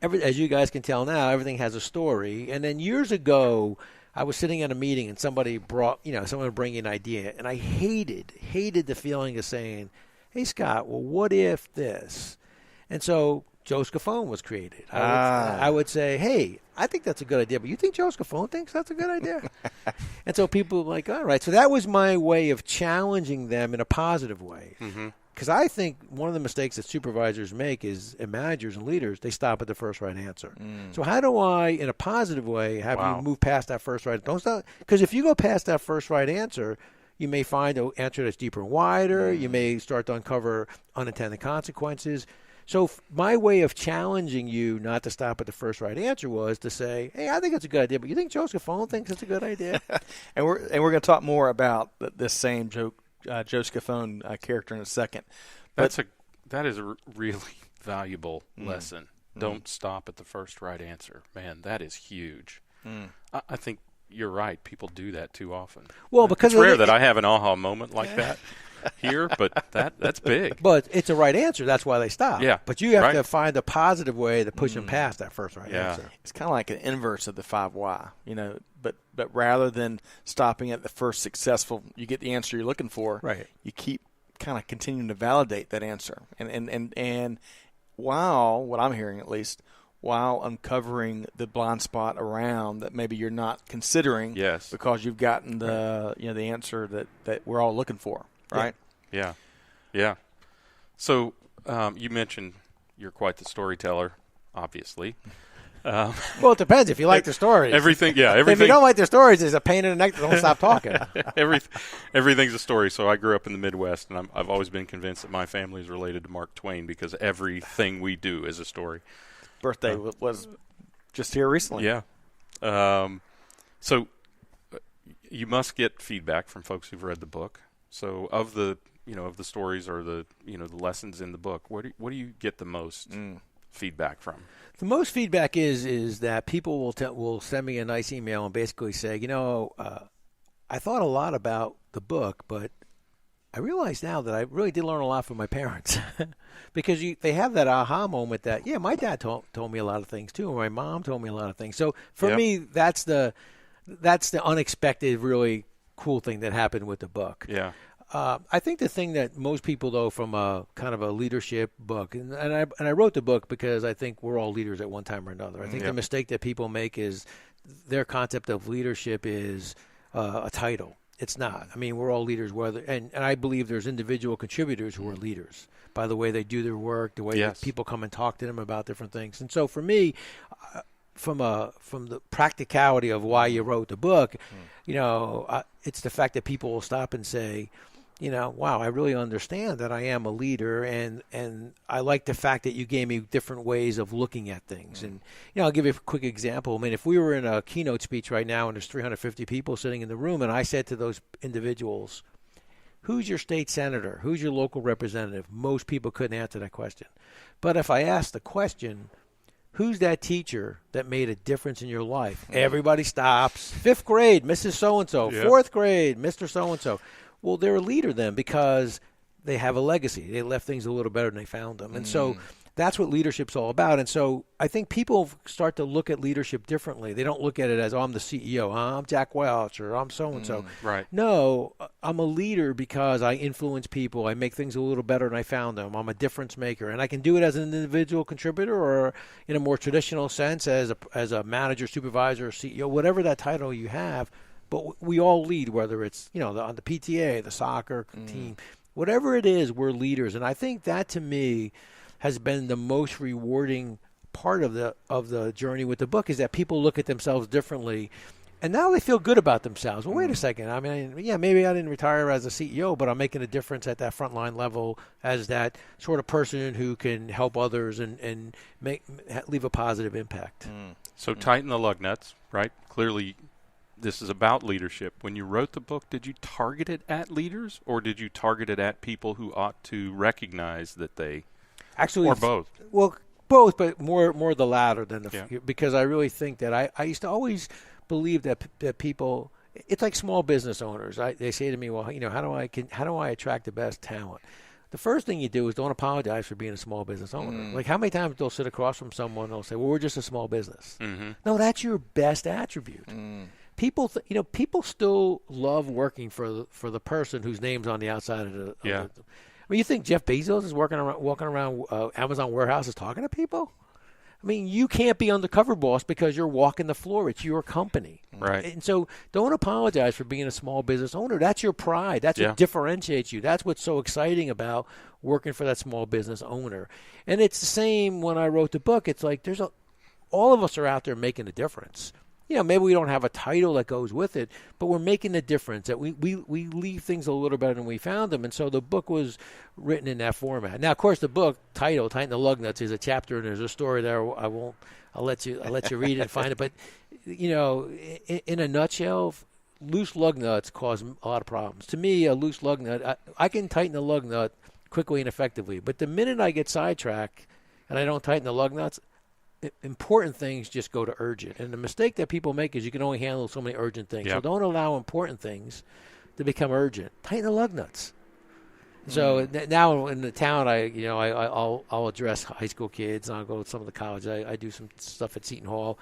as you guys can tell now, everything has a story. And then years ago, I was sitting at a meeting and somebody would bring an idea, and I hated the feeling of saying, "Hey, Scott, well, what if this?" And so Joe Scafone was created. I would say, "Hey, I think that's a good idea, but you think Joe Scafone thinks that's a good idea?" And so people were like, all right. So that was my way of challenging them in a positive way. Because I think one of the mistakes that supervisors make and managers and leaders, they stop at the first right answer. So how do I, in a positive way, have you move past that first right? Don't stop. Because if you go past that first right answer, you may find an answer that's deeper and wider. You may start to uncover unintended consequences. So my way of challenging you not to stop at the first right answer was to say, "Hey, I think it's a good idea, but you think Joe Scafone thinks it's a good idea?" and we're going to talk more about this same Joe Scafone character in a second. That is a really valuable lesson. Don't stop at the first right answer. Man, that is huge. I think you're right. People do that too often. Well, because it's rare that I have an aha moment like that here, but that's big. But it's a right answer. That's why they stop. Yeah. But you have to find a positive way to push them past that first right answer. It's kind of like an inverse of the 5 why, but rather than stopping at the first successful, you get the answer you're looking for. Right. You keep kind of continuing to validate that answer. And while, what I'm hearing at least, while uncovering the blind spot around that maybe you're not considering because you've gotten the the answer that we're all looking for, right? Yeah. So you mentioned you're quite the storyteller, obviously. Well, it depends if you like the stories. Everything. If you don't like the stories, there's a pain in the neck that don't stop talking. Everything's a story. So I grew up in the Midwest, and I've always been convinced that my family is related to Mark Twain because everything we do is a story. Birthday was just here recently. Yeah. So you must get feedback from folks who've read the book. So of the stories or the the lessons in the book, what do you get the most feedback from? The most feedback is that people will send me a nice email and basically say, I thought a lot about the book, but I realize now that I really did learn a lot from my parents because they have that aha moment that, my dad told me a lot of things too, and my mom told me a lot of things. So for me, that's the unexpected, really cool thing that happened with the book. Yeah. I think the thing that most people, though, from a kind of a leadership book, and I wrote the book because I think we're all leaders at one time or another. I think the mistake that people make is their concept of leadership is a title. It's not. I mean, we're all leaders, and I believe there's individual contributors who are leaders by the way they do their work, the way that people come and talk to them about different things. And so for me, from the practicality of why you wrote the book, it's the fact that people will stop and say, wow, I really understand that I am a leader, and I like the fact that you gave me different ways of looking at things. And, I'll give you a quick example. I mean, if we were in a keynote speech right now and there's 350 people sitting in the room, and I said to those individuals, who's your state senator? Who's your local representative? Most people couldn't answer that question. But if I asked the question, who's that teacher that made a difference in your life? Everybody stops. 5th grade, Mrs. So-and-so. 4th grade, Mr. So-and-so. Well, they're a leader then because they have a legacy. They left things a little better than they found them. And so that's what leadership's all about. And so I think people start to look at leadership differently. They don't look at it as, I'm the CEO, I'm Jack Welch, or I'm so-and-so. Right. No, I'm a leader because I influence people. I make things a little better than I found them. I'm a difference maker. And I can do it as an individual contributor or in a more traditional sense as a manager, supervisor, CEO, whatever that title you have. But we all lead, whether it's, on the PTA, the soccer team, whatever it is, we're leaders. And I think that, to me, has been the most rewarding part of the journey with the book, is that people look at themselves differently. And now they feel good about themselves. Well, wait a second. I mean, maybe I didn't retire as a CEO, but I'm making a difference at that frontline level as that sort of person who can help others and leave a positive impact. So tighten the lug nuts, right? Clearly, this is about leadership. When you wrote the book, did you target it at leaders, or did you target it at people who ought to recognize that they, actually, or both? Well, both, but more the latter than because I really think that I used to always believe that people, it's like small business owners. They say to me, well, how do I attract the best talent? The first thing you do is don't apologize for being a small business owner. Like, how many times they'll sit across from someone and they'll say, well, we're just a small business. No, that's your best attribute. People, people still love working for the person whose name's on the outside of the. I mean, you think Jeff Bezos is walking around Amazon warehouses talking to people? I mean, you can't be undercover boss because you're walking the floor. It's your company, right? And so, don't apologize for being a small business owner. That's your pride. That's what differentiates you. That's what's so exciting about working for that small business owner. And it's the same when I wrote the book. It's like all of us are out there making a difference. Maybe we don't have a title that goes with it, but we're making a difference, that we leave things a little better than we found them. And so the book was written in that format. Now, of course, the book title, Tighten the Lug Nuts, is a chapter, and there's a story there. I'll let you read it and find it. But, in a nutshell, loose lug nuts cause a lot of problems. To me, a loose lug nut, I can tighten the lug nut quickly and effectively. But the minute I get sidetracked and I don't tighten the lug nuts, important things just go to urgent. And the mistake that people make is you can only handle so many urgent things. Yep. So don't allow important things to become urgent. Tighten the lug nuts. So now in the town, I'll address high school kids, and I'll go to some of the colleges. I do some stuff at Seton Hall.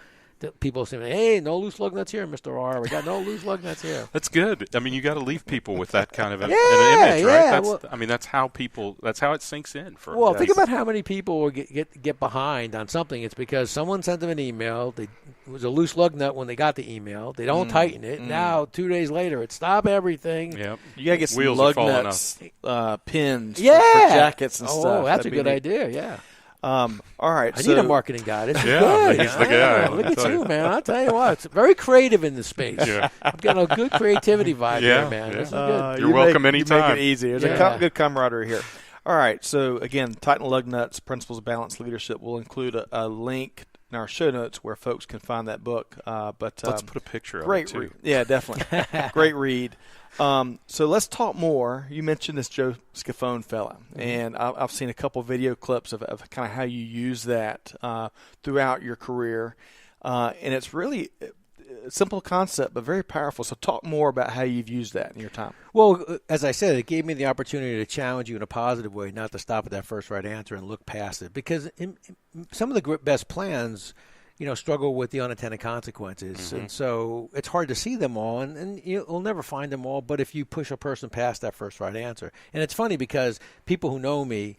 People say, "Hey, no loose lug nuts here, Mr. R. We got no loose lug nuts here." That's good. I mean, you got to leave people with that kind of an Yeah, image, yeah. right? That's how it sinks in. Well, think about how many people will get behind on something. It's because someone sent them an email. It was a loose lug nut when they got the email. They don't tighten it. Now, 2 days later, it stopped everything. Yep. You got to get some Wheels lug are falling nuts, pins for Yeah. jackets and stuff. Oh, that's That'd a be good neat. idea, yeah. All right. I need a marketing guy. This is Yeah, good. he's the guy. Look I'll at tell you, you. man. I'll tell you what. It's very creative in this space. Yeah. I've got a good creativity vibe Yeah, here, man. yeah. This is good. You're welcome You anytime. make it easy. There's Yeah. a good camaraderie here. All right. So, again, Tighten Lug Nuts, Principles of Balanced Leadership. We'll include a link in our show notes where folks can find that book. But Let's put a picture of it, great too. read. Yeah, definitely. Great read. So let's talk more. You mentioned this Joe Scafone fella, and I've seen a couple video clips of kind of how you use that throughout your career, and it's really a simple concept but very powerful. So talk more about how you've used that in your time. Well, as I said, it gave me the opportunity to challenge you in a positive way, not to stop at that first right answer and look past it. Because in some of the best plans, struggle with the unintended consequences. And so it's hard to see them all, and you'll never find them all, but if you push a person past that first right answer. And it's funny because people who know me,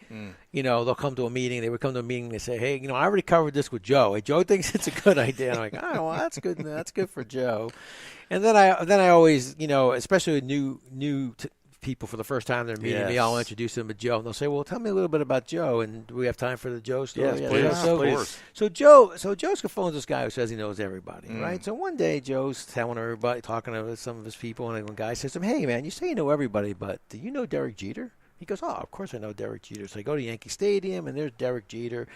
they'll come to a meeting, they would come to a meeting, they say, hey, I already covered this with Joe. Hey, Joe thinks it's a good idea. And I'm like, oh, well, that's good. That's good for Joe. And then I always, especially with new people for the first time they're meeting me, I'll introduce them to Joe, and they'll say, well, tell me a little bit about Joe, and do we have time for the Joe story? Yes, please. Please. So Joe Scafone's this guy who says he knows everybody, right? So one day Joe's telling everybody, talking to some of his people, and one guy says to him, hey, man, you say you know everybody, but do you know Derek Jeter? He goes, oh, of course I know Derek Jeter. So I go to Yankee Stadium, and there's Derek Jeter,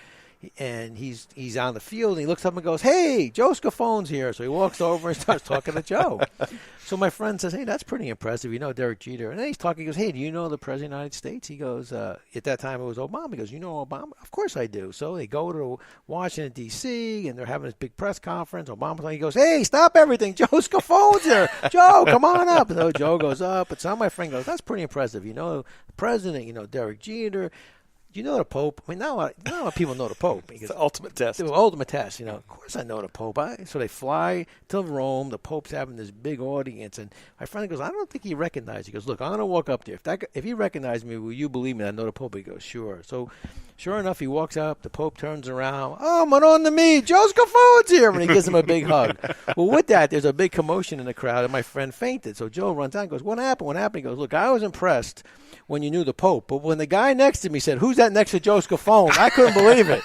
and he's on the field, and he looks up and goes, hey, Joe Scafone's here. So he walks over and starts talking to Joe. So my friend says, hey, that's pretty impressive. You know Derek Jeter. And then he's talking. He goes, hey, do you know the President of the United States? He goes, at that time it was Obama. He goes, you know Obama? Of course I do. So they go to Washington, D.C., and they're having this big press conference. Obama's he goes, hey, stop everything. Joe Scafone's here. Joe, come on up. So Joe goes up. And so my friend goes, that's pretty impressive. You know the President, you know Derek Jeter. Do you know the Pope? I mean, not a lot of people know the Pope. It's the ultimate test. The ultimate test, Of course I know the Pope. So they fly to Rome. The Pope's having this big audience. And my friend goes, I don't think he recognized. He goes, look, I'm going to walk up there. If he recognized me, will you believe me? I know the Pope. He goes, sure. So sure enough, he walks up. The Pope turns around. Oh, Manon to me. Joe Scafone's here. And he gives him a big hug. Well, with that, there's a big commotion in the crowd, and my friend fainted. So Joe runs out and goes, what happened? What happened? He goes, look, I was impressed when you knew the Pope. But when the guy next to me said, who's that next to Joe Scafone? I couldn't believe it.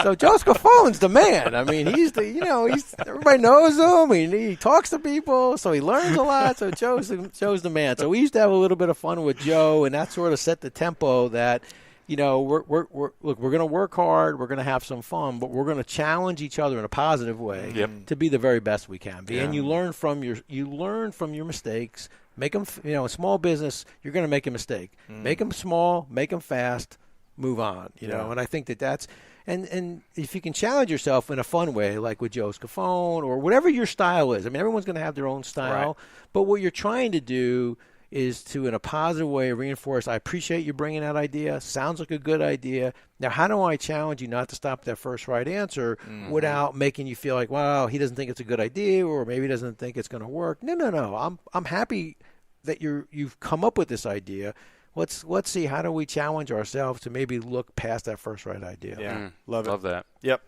So Joe Scafone's the man. I mean, he's everybody knows him. He talks to people, so he learns a lot. So Joe's the man. So we used to have a little bit of fun with Joe, and that sort of set the tempo that, we're going to work hard, we're going to have some fun, but we're going to challenge each other in a positive way to be the very best we can be. And you learn from your mistakes. Make them, in small business, you're going to make a mistake. Make them small, make them fast, move on, And I think that's and if you can challenge yourself in a fun way, like with Joe Scafone or whatever your style is. I mean, everyone's going to have their own style, right. But what you're trying to do is to, in a positive way, reinforce, I appreciate you bringing that idea. Sounds like a good idea. Now, how do I challenge you not to stop at that first right answer without making you feel like, wow, he doesn't think it's a good idea, or maybe he doesn't think it's going to work? No. I'm happy that you've come up with this idea. Let's see, how do we challenge ourselves to maybe look past that first right idea? Yeah, love that. Yep.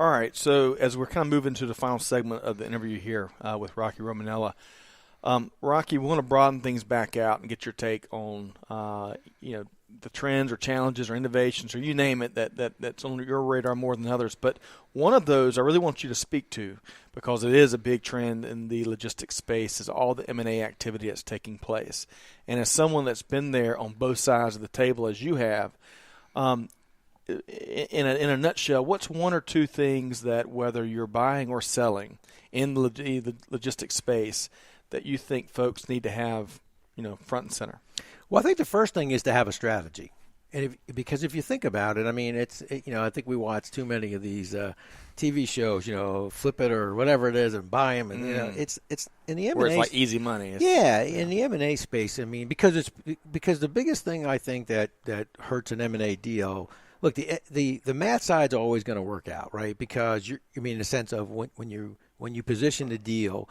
All right, so as we're kind of moving to the final segment of the interview here with Rocky Romanella, Rocky, we want to broaden things back out and get your take on, the trends or challenges or innovations or you name it that's on your radar more than others. But one of those I really want you to speak to, because it is a big trend in the logistics space, is all the M&A activity that's taking place. And as someone that's been there on both sides of the table as you have, in a nutshell, what's one or two things that, whether you're buying or selling in the logistics space, that you think folks need to have, front and center? Well, I think the first thing is to have a strategy. because if you think about it, I mean, I think we watch too many of these TV shows, Flip It or whatever it is, and buy them, and it's in the M&A. Where it's like easy money. In the M&A space. I mean, because the biggest thing I think that hurts an M&A deal. Look, the math side's always going to work out, right? Because in the sense of when you position the deal,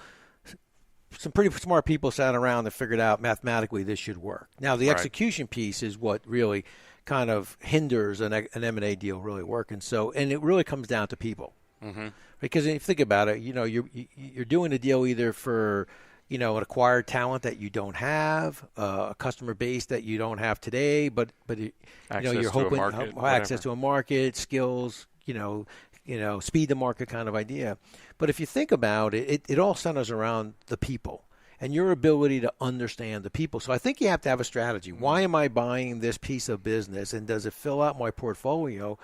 some pretty smart people sat around and figured out mathematically this should work. Now, the execution piece is what really kind of hinders an M&A deal really working. So, and it really comes down to people. Mm-hmm. Because if you think about it, you're doing a deal either for an acquired talent that you don't have, a customer base that you don't have today, but you're hoping access to a market, skills, speed to market kind of idea. But if you think about it, it all centers around the people and your ability to understand the people. So I think you have to have a strategy. Why am I buying this piece of business, and does it fill out my portfolio,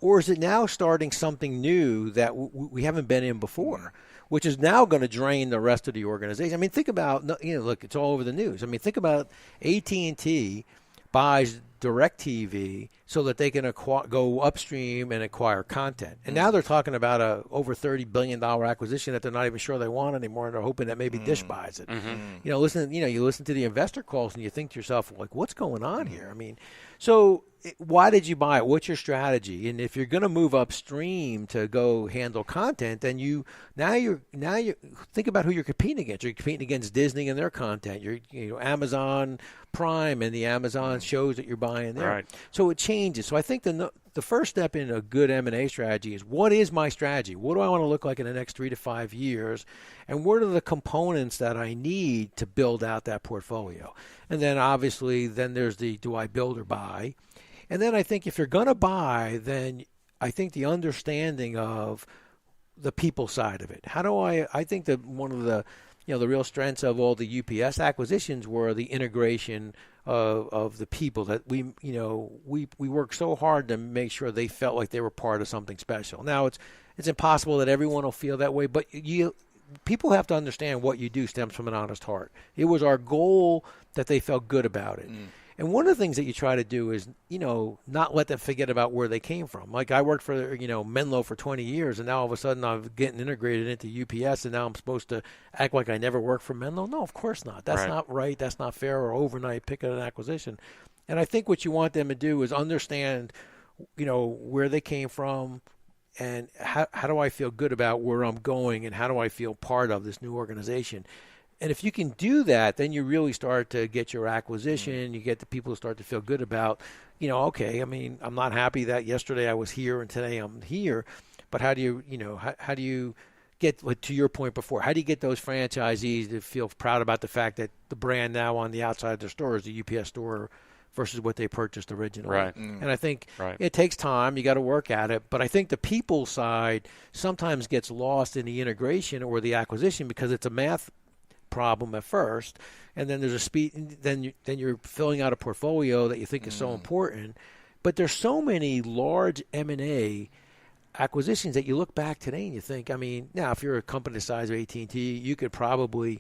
or is it now starting something new that we haven't been in before, which is now going to drain the rest of the organization? I mean, think about, look, it's all over the news. I mean, think about AT&T buys DirecTV so that they can go upstream and acquire content. And now they're talking about a over $30 billion acquisition that they're not even sure they want anymore, and they're hoping that maybe Dish buys it. Mm-hmm. You listen to the investor calls and you think to yourself, like, what's going on here? I mean, so why did you buy it? What's your strategy? And if you're going to move upstream to go handle content, then you think about who you're competing against. You're competing against Disney and their content. You're Amazon Prime and the Amazon shows that you're buying there. Right. So it changes. So I think the first step in a good M&A strategy is, what is my strategy? What do I want to look like in the next 3 to 5 years? And what are the components that I need to build out that portfolio? And then obviously there's do I build or buy? And then I think if you're going to buy, then I think the understanding of the people side of it. I think that one of the real strengths of all the UPS acquisitions were the integration of the people, that we worked so hard to make sure they felt like they were part of something special. Now it's impossible that everyone will feel that way, but people have to understand what you do stems from an honest heart. It was our goal that they felt good about it. And one of the things that you try to do is, not let them forget about where they came from. Like, I worked for, Menlo for 20 years, and now all of a sudden I'm getting integrated into UPS, and now I'm supposed to act like I never worked for Menlo? No, of course not. That's not right. That's not fair, or overnight pick an acquisition. And I think what you want them to do is understand, where they came from, and how do I feel good about where I'm going, and how do I feel part of this new organization. And if you can do that, then you really start to get your acquisition. You get the people who start to feel good about, okay, I mean, I'm not happy that yesterday I was here and today I'm here. But how do you, how do you get, to your point before, how do you get those franchisees to feel proud about the fact that the brand now on the outside of their store is the UPS store versus what they purchased originally? Right. And I think it takes time. You got to work at it. But I think the people side sometimes gets lost in the integration or the acquisition because it's a math problem at first, and then there's a speed. Then you're filling out a portfolio that you think is so important. But there's so many large M&A acquisitions that you look back today and you think, I mean, now if you're a company the size of AT&T, you could probably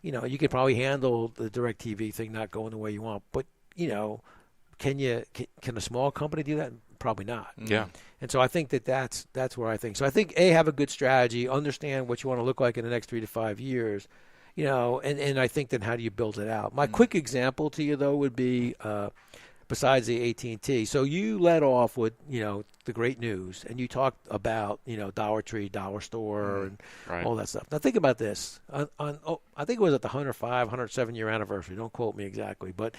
handle the DirecTV thing not going the way you want. But can a small company do that? Probably not. Yeah. And so I think that's where I think. So I think have a good strategy, understand what you want to look like in the next 3 to 5 years. And I think then how do you build it out? My quick example to you, though, would be besides the AT&T. So you led off with, the great news, and you talked about, Dollar Tree, Dollar Store, and all that stuff. Now think about this. I think it was at the 105, 107-year anniversary. Don't quote me exactly. But,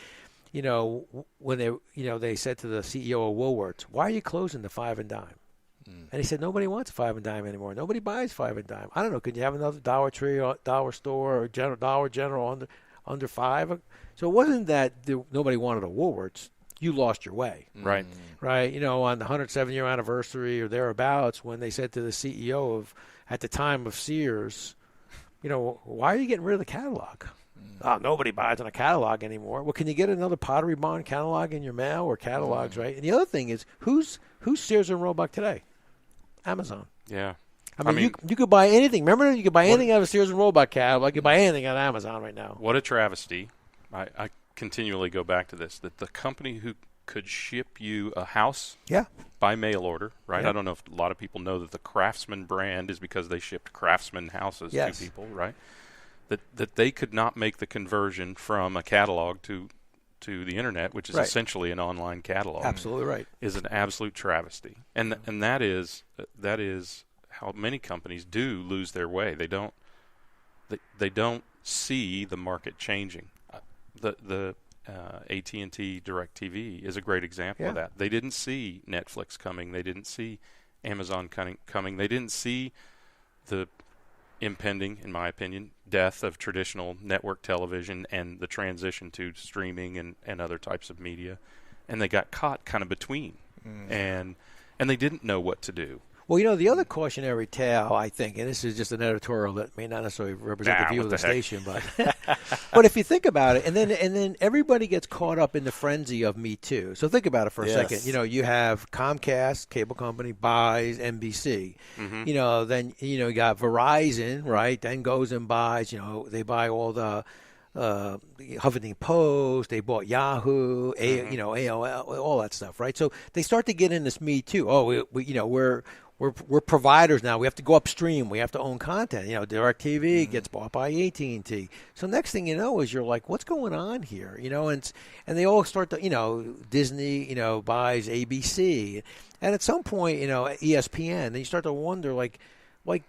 when they said to the CEO of Woolworths, why are you closing the 5 and dime? And he said, nobody wants 5 and dime anymore. Nobody buys 5 and dime. I don't know. Could you have another Dollar Tree or Dollar Store or Dollar General under 5? So it wasn't that nobody wanted a Woolworths. You lost your way. Right. Right. On the 107-year anniversary or thereabouts, when they said to the CEO at the time of Sears, why are you getting rid of the catalog? Oh, nobody buys on a catalog anymore. Well, can you get another Pottery Barn catalog in your mail or catalogs, right? And the other thing is, who's Sears and Roebuck today? Amazon. Yeah. I mean you could buy anything. Remember, you could buy anything out of a Sears and Roebuck catalog. You could buy anything on Amazon right now. What a travesty. I continually go back to this, that the company who could ship you a house Yeah. by mail order, right? Yeah. I don't know if a lot of people know that the Craftsman brand is because they shipped Craftsman houses Yes. to people, right? That they could not make the conversion from a catalog to the internet, which is Right. essentially an online catalog. Absolutely right. Is an absolute travesty. And that is how many companies do lose their way. They don't see the market changing. The AT&T DirecTV is a great example of that. They didn't see Netflix coming. They didn't see Amazon coming. They didn't see the impending, in my opinion, death of traditional network television and the transition to streaming and other types of media. And they got caught kind of between. And they didn't know what to do. Well, the other cautionary tale, I think, and this is just an editorial that may not necessarily represent the view of the station, but but if you think about it, and then everybody gets caught up in the frenzy of Me Too. So think about it for a second. You have Comcast, cable company, buys NBC. Then you got Verizon, right? Then goes and buys. They buy all the Huffington Post, they bought Yahoo, AOL, all that stuff, right? So they start to get in this Me Too. Oh, we're providers now. We have to go upstream. We have to own content. DirecTV gets bought by AT&T. So next thing you know is you're like, what's going on here? And they all start to, Disney, buys ABC, and at some point, ESPN. And you start to wonder, like,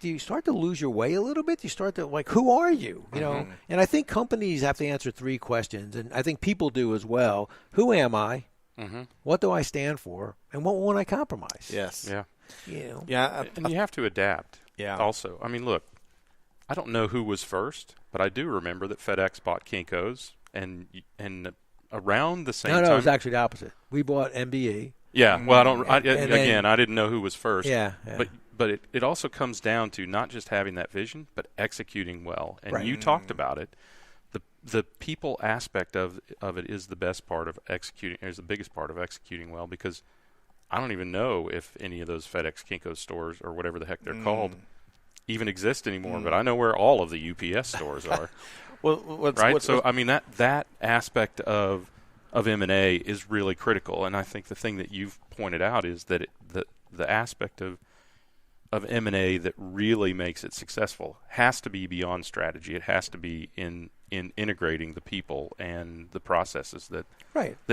do you start to lose your way a little bit? Do you start to, who are you? And I think companies have to answer three questions, and I think people do as well. Who am I? What do I stand for? And what won't I compromise? Yes. Yeah. And you have to adapt. Yeah. Also, I mean, look, I don't know who was first, but I do remember that FedEx bought Kinko's, and around the same time. No, it was actually the opposite. We bought MBE. Yeah. Well, I didn't know who was first. Yeah. But it also comes down to not just having that vision, but executing well. And you talked about it. The people aspect of it is the best part of executing. Is the biggest part of executing well, because I don't even know if any of those FedEx Kinko stores or whatever the heck they're called even exist anymore. But I know where all of the UPS stores are. So I mean that aspect of M&A is really critical, and I think the thing that you've pointed out is that the aspect of M&A that really makes it successful has to be beyond strategy. It has to be in integrating the people and the processes that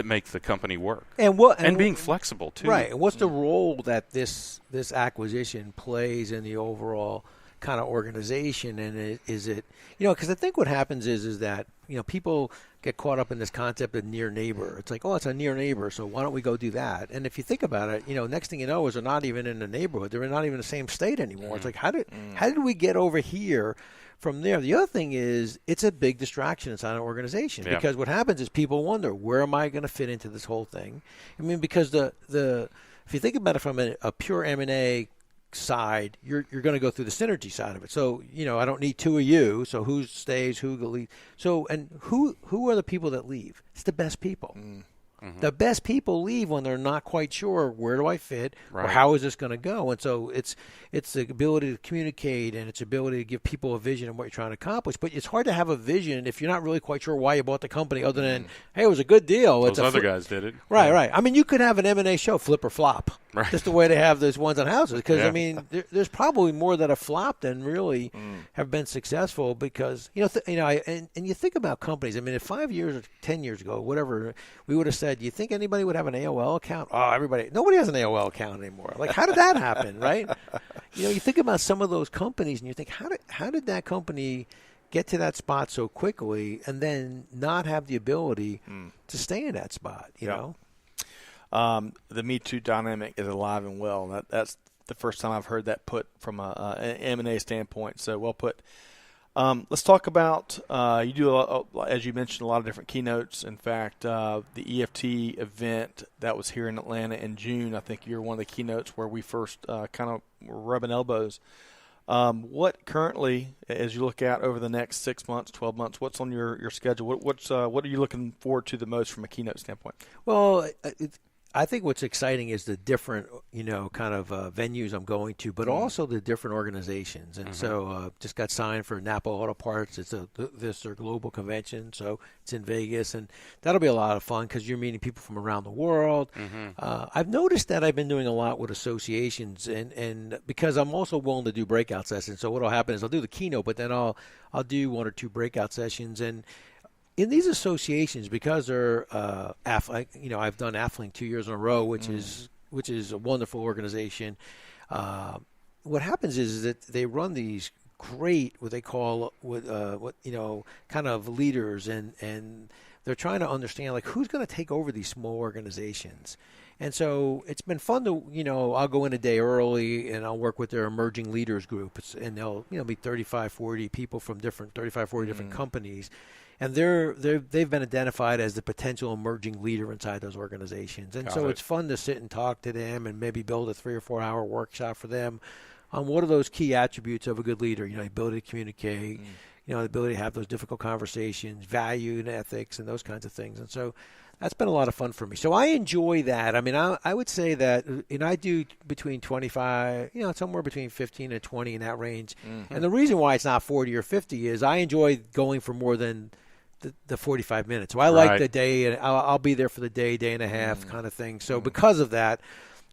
make the company work. And being flexible too. Right. And what's the role that this acquisition plays in the overall kind of organization? And is it because I think what happens is that people get caught up in this concept of near neighbor. It's like, it's a near neighbor, so why don't we go do that? And if you think about it, next thing you know is they're not even in the neighborhood. They're not even in the same state anymore. It's like, how did we get over here from there? The other thing is it's a big distraction inside an organization because what happens is people wonder, where am I going to fit into this whole thing? I mean, because if you think about it from a pure M&A side, you're going to go through the synergy side of it. So, I don't need two of you. So who stays, who leaves? So, and who are the people that leave? It's the best people. The best people leave when they're not quite sure, where do I fit or how is this going to go? And so it's the ability to communicate and it's ability to give people a vision of what you're trying to accomplish. But it's hard to have a vision if you're not really quite sure why you bought the company other than, hey, it was a good deal. Those other guys did it. Right. I mean, you could have an M&A show, flip or flop. Right. Just the way they have those ones on houses. Because, I mean, there's probably more that have flopped than really have been successful because, and you think about companies. I mean, if 5 years or 10 years ago, whatever, we would have said, do you think anybody would have an AOL account? Nobody has an AOL account anymore. Like, how did that happen, right? You think about some of those companies and you think, how did that company get to that spot so quickly and then not have the ability to stay in that spot, you know? The Me Too dynamic is alive and well. That's the first time I've heard that put from an M&A standpoint. So well put. Let's talk about you do, as you mentioned, a lot of different keynotes. In fact, the EFT event that was here in Atlanta in June, I think you're one of the keynotes where we first kind of were rubbing elbows. What currently, as you look out over the next 6 months, 12 months, what's on your schedule? What are you looking forward to the most from a keynote standpoint? Well, I think what's exciting is the different, kind of venues I'm going to, but also the different organizations. And so just got signed for Napa Auto Parts. It's their global convention, so it's in Vegas, and that'll be a lot of fun because you're meeting people from around the world. I've noticed that I've been doing a lot with associations, and because I'm also willing to do breakout sessions. So what'll happen is I'll do the keynote, but then I'll do 1 or 2 breakout sessions. And in these associations, because they're I've done AFLING 2 years in a row, which is a wonderful organization. What happens is that they run these great, what they call kind of leaders, and they're trying to understand like who's going to take over these small organizations. And so it's been fun to, I'll go in a day early and I'll work with their emerging leaders group, and they'll be 35, 40 people from 35, 40 different companies. And they've been identified as the potential emerging leader inside those organizations. And it's fun to sit and talk to them and maybe build a 3 or 4 hour workshop for them on what are those key attributes of a good leader, the ability to communicate, the ability to have those difficult conversations, value and ethics and those kinds of things. And so that's been a lot of fun for me. So I enjoy that. I mean, I would say that, I do between 25, somewhere between 15 and 20 in that range. And the reason why it's not 40 or 50 is I enjoy going for more than the 45 minutes. So I like the day, and I'll be there for the day and a half kind of thing. So because of that,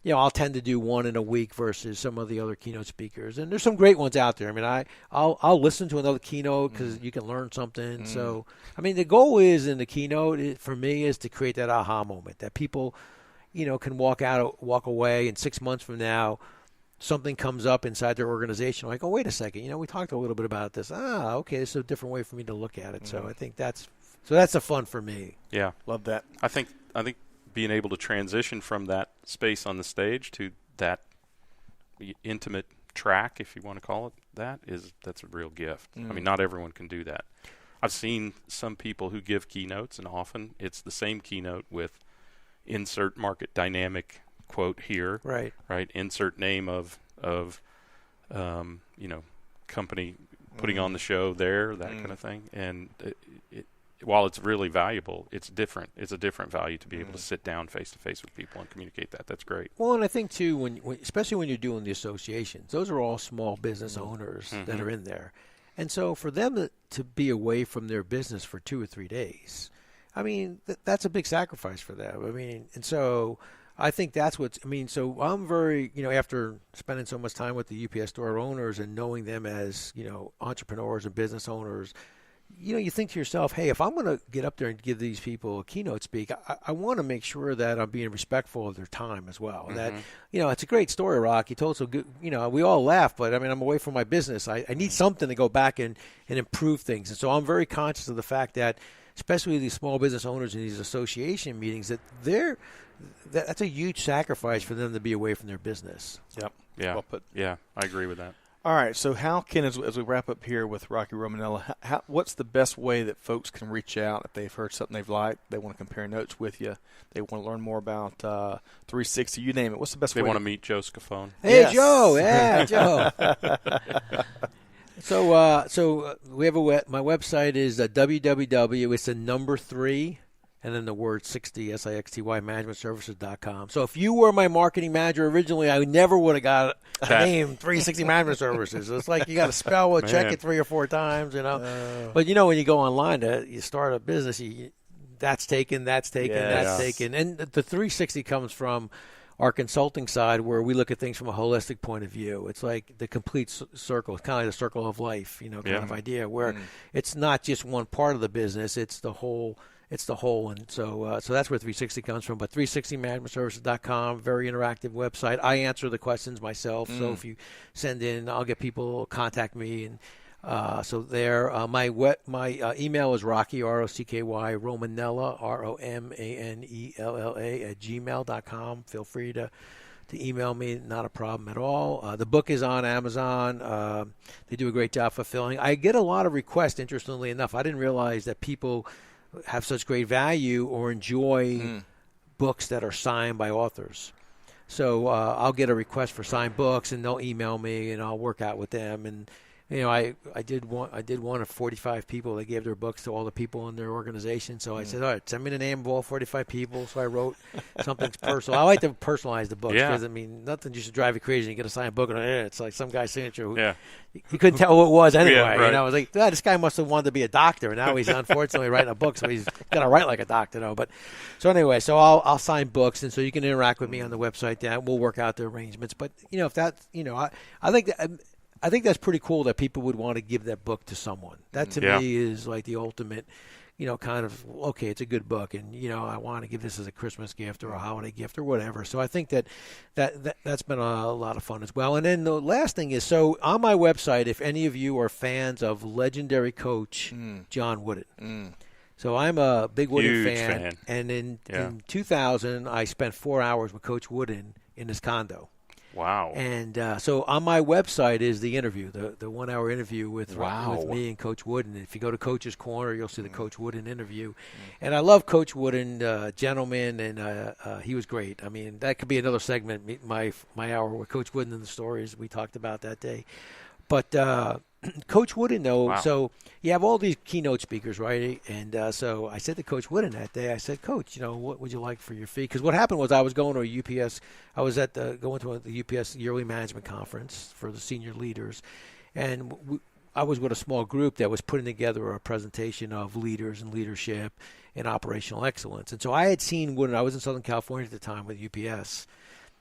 I'll tend to do one in a week versus some of the other keynote speakers. And there's some great ones out there. I mean, I'll listen to another keynote because you can learn something. So, I mean, the goal is in the keynote for me is to create that aha moment that people, can walk away, and 6 months from now, something comes up inside their organization, like, oh, wait a second, we talked a little bit about this. Okay, this is a different way for me to look at it. So I think that's the fun for me. Yeah, love that. I think being able to transition from that space on the stage to that intimate track, if you want to call it that's a real gift. I mean, not everyone can do that. I've seen some people who give keynotes, and often it's the same keynote with insert market dynamic quote here, right, insert name of company putting on the show there, that kind of thing. And while it's really valuable, it's different. It's a different value to be able to sit down face to face with people and communicate that. That's great. Well, and I think too, when especially when you're doing the associations, those are all small business owners that are in there, and so for them to be away from their business for 2 or 3 days, I mean, that's a big sacrifice for them. I mean, and so I think that's so I'm very, after spending so much time with the UPS store owners and knowing them as, entrepreneurs and business owners, you think to yourself, hey, if I'm going to get up there and give these people a keynote speak, I want to make sure that I'm being respectful of their time as well. That, it's a great story, Rock. You told so good, we all laugh, but I mean, I'm away from my business. I need something to go back and improve things. And so I'm very conscious of the fact that, especially these small business owners in these association meetings, that that's a huge sacrifice for them to be away from their business. Yep. Yeah. Well put. Yeah, I agree with that. All right. So how can, as we wrap up here with Rocky Romanella, what's the best way that folks can reach out if they've heard something they've liked, they want to compare notes with you, they want to learn more about 360, you name it. What's the best way? They want to meet Joe Scafone. Hey, yes. Joe. Yeah, Joe. So we have my website is www. It's the number 3 and then the word 60 SIXTY managementservices.com. So if you were my marketing manager originally, I never would have got a name 360 Management Services. It's like you got to spell it, check it 3 or 4 times, But when you go online you start a business, that's taken. And the 360 comes from our consulting side, where we look at things from a holistic point of view. It's like the complete circle. It's kind of like the circle of life, kind of idea, where it's not just one part of the business; it's the whole. And so that's where 360 comes from. But 360managementservices.com, very interactive website. I answer the questions myself. So if you send in, I'll get people contact me, and so there. My email is Rocky ROCKY Romanella ROMANELLA @gmail.com. Feel free to email me, not a problem at all. The book is on Amazon. They do a great job fulfilling. I get a lot of requests, interestingly enough. I didn't realize that people have such great value or enjoy books that are signed by authors. So I'll get a request for signed books, and they'll email me, and I'll work out with them. And I did one of 45 people. They gave their books to all the people in their organization. So I said, all right, send me the name of all 45 people. So I wrote something personal. I like to personalize the books because, nothing used to drive you crazy. You get a signed book, and it's like some guy's signature who you couldn't tell who it was anyway. Yeah, right. I was like, this guy must have wanted to be a doctor, and now he's unfortunately writing a book, so he's got to write like a doctor, though. But so anyway, so I'll sign books, and so you can interact with me on the website. We'll work out the arrangements. But if that's, I think that. I think that's pretty cool that people would want to give that book to someone. That to me is like the ultimate, kind of, okay, it's a good book, and, I want to give this as a Christmas gift or a holiday gift or whatever. So I think that's been a lot of fun as well. And then the last thing is, so on my website, if any of you are fans of legendary coach John Wooden. So I'm a big Wooden fan. And in 2000, I spent 4 hours with Coach Wooden in his condo. Wow. And so on my website is the interview, the 1 hour interview with me and Coach Wooden. If you go to Coach's Corner, you'll see the Coach Wooden interview. And I love Coach Wooden, gentleman, and he was great. I mean, that could be another segment, my hour with Coach Wooden and the stories we talked about that day. But Coach Wooden, though, so you have all these keynote speakers, right? And so I said to Coach Wooden that day, I said, Coach, what would you like for your fee? Because what happened was I was going to a UPS, I was going to the UPS yearly management conference for the senior leaders, and I was with a small group that was putting together a presentation of leaders and leadership and operational excellence. And so I had seen Wooden. I was in Southern California at the time with UPS.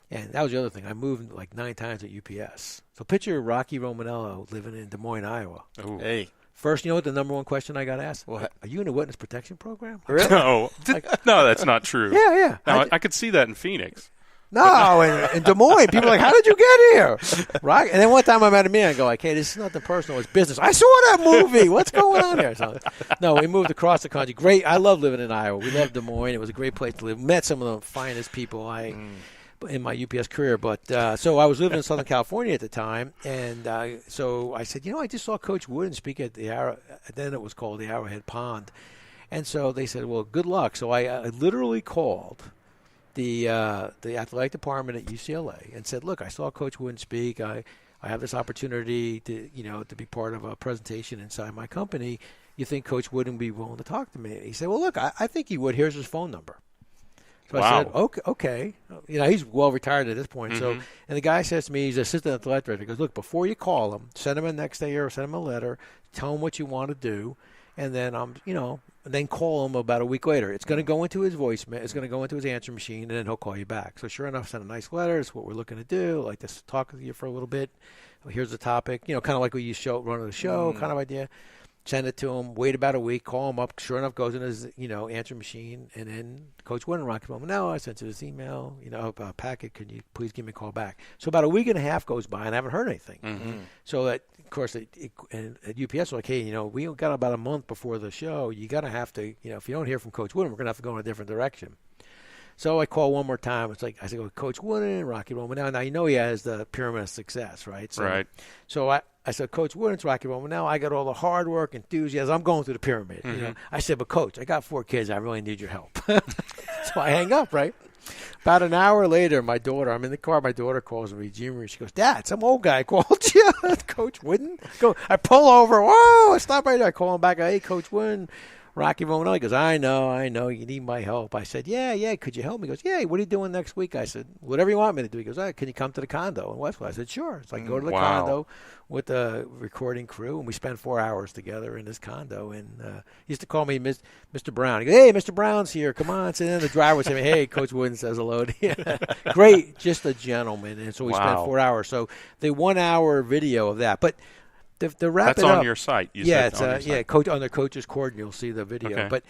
And that was the other thing. I moved like 9 times at UPS. So picture Rocky Romanella living in Des Moines, Iowa. Ooh. Hey. First, you know what the number one question I got asked? What? Are you in a witness protection program? Really? No, that's not true. Yeah. No, I could see that in Phoenix. No, in Des Moines, people are like, how did you get here? Right? And then one time I met a man, I go like, hey, this is nothing personal, it's business. I saw that movie. What's going on here? So, no, we moved across the country. Great. I love living in Iowa. We love Des Moines. It was a great place to live. Met some of the finest people in my UPS career. But so I was living in Southern California at the time, and so I said, I just saw Coach Wooden speak at the then it was called the Arrowhead Pond. And so they said, well, good luck. So I literally called the athletic department at UCLA and said, look, I saw Coach Wooden speak. I have this opportunity to be part of a presentation inside my company. You think Coach Wooden would be willing to talk to me? He said, well, look, I think he would. Here's his phone number. So I said, okay. He's well retired at this point. Mm-hmm. So, and the guy says to me, he's assistant athletic director. He goes, look, before you call him, send him a next day or send him a letter, tell him what you want to do, and then then call him about a week later. It's going to go into his voicemail. It's going to go into his answer machine, and then he'll call you back. So sure enough, send a nice letter. It's what we're looking to do. I'd like to talk with you for a little bit. Here's the topic. Kind of like we use run the show kind of idea. Send it to him, wait about a week, call him up. Sure enough, goes in his, answer machine. And then Coach Wooden, Rocky Romanella, I sent you this email, packet. Could you please give me a call back? So about a week and a half goes by, and I haven't heard anything. Mm-hmm. So that, of course, and at UPS, like, hey, we got about a month before the show. You got to have to, if you don't hear from Coach Wooden, we're going to have to go in a different direction. So I call one more time. It's like I said, Coach Wooden, Rocky Romanella. Now he has the pyramid of success, right? So I said, Coach Wooden, it's Rocky Romanella. I got all the hard work, enthusiasm. I'm going through the pyramid. Mm-hmm. I said, but Coach, I got 4 kids. I really need your help. So I hang up, right? About an hour later, I'm in the car. My daughter calls me, Jimmy. She goes, Dad, some old guy called you, Coach Wooden. I pull over. Whoa! I stop right there. I call him back. Hey, Coach Wooden. Rocky Romanella. He goes, I know, you need my help. I said, yeah, could you help me? He goes, yeah, what are you doing next week? I said, whatever you want me to do. He goes, all right, can you come to the condo in Westwood? I said, sure. So I go to the condo with the recording crew, and we spent 4 hours together in this condo. And he used to call me Mr. Brown. He goes, hey, Mr. Brown's here. Come on. So then the driver would say, hey, Coach Wooden says hello to you. Great, just a gentleman. And so we spent 4 hours. So the 1 hour video of that. But to wrap That's it up, on your site. Coach on the Coach's Corner, you'll see the video. Okay.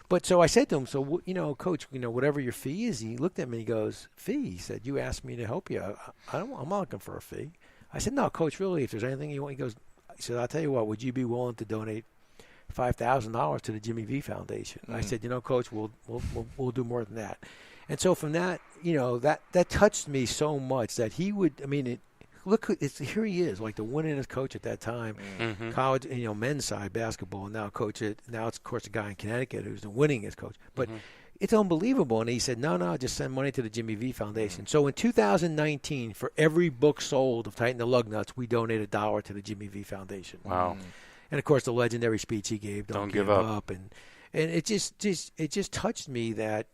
But so I said to him, so Coach, whatever your fee is. He looked at me and he goes, fee? He said, you asked me to help you. I'm not looking for a fee. I said, no, Coach, really, if there's anything you want. He said, I'll tell you what, would you be willing to donate $5,000 to the Jimmy V Foundation? I said, Coach, we'll do more than that. And so from that, that touched me so much that he would. Look, here he is, like the winningest coach at that time, college, men's side basketball. And now it's of course a guy in Connecticut who's the winningest coach. But it's unbelievable. And he said, no, just send money to the Jimmy V Foundation. So in 2019, for every book sold of Tighten the Lug Nuts, we donate $1 to the Jimmy V Foundation. Wow. And of course, the legendary speech he gave, "Don't give up," and it just touched me that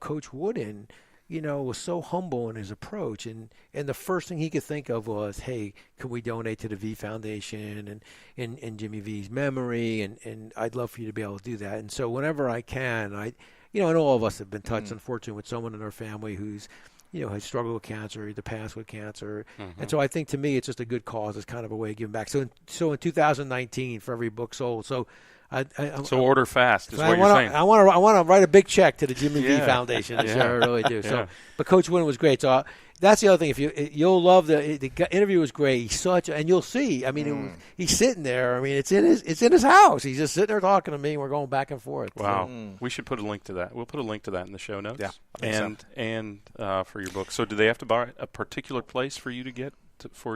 Coach Wooden, was so humble in his approach, and the first thing he could think of was, hey, can we donate to the V Foundation and in Jimmy V's memory, and I'd love for you to be able to do that. And so whenever I can, and all of us have been touched, unfortunately, with someone in our family who's has struggled with cancer, either passed with cancer. And so I think, to me, it's just a good cause. It's kind of a way of giving back. So in 2019, for every book sold, so so order fast is what you're saying. I want to write a big check to the Jimmy V Foundation. I really do. So, but Coach Wynn was great. So that's the other thing. If you'll love the interview was great. He's and you'll see. I mean, he's sitting there. I mean, it's in his house. He's just sitting there talking to me, and we're going back and forth. Wow. We should put a link to that. We'll put a link to that in the show notes. Yeah. And for your book. So do they have to buy a particular place for you to get?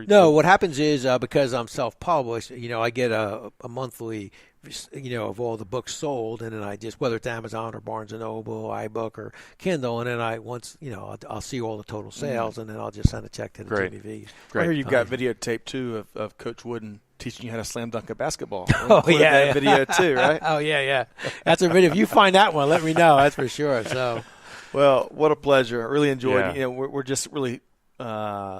No, what happens is because I'm self-published, I get a monthly, of all the books sold, and then I just, whether it's Amazon or Barnes & Noble, iBook or Kindle, and then I'll see all the total sales, and then I'll just send a check to the Jimmy V. Great. I hear you've got videotape too of Coach Wooden teaching you how to slam dunk a basketball. That video too, right? Oh yeah. That's a video. If you find that one, let me know. That's for sure. So, well, what a pleasure. I really enjoyed. We're just really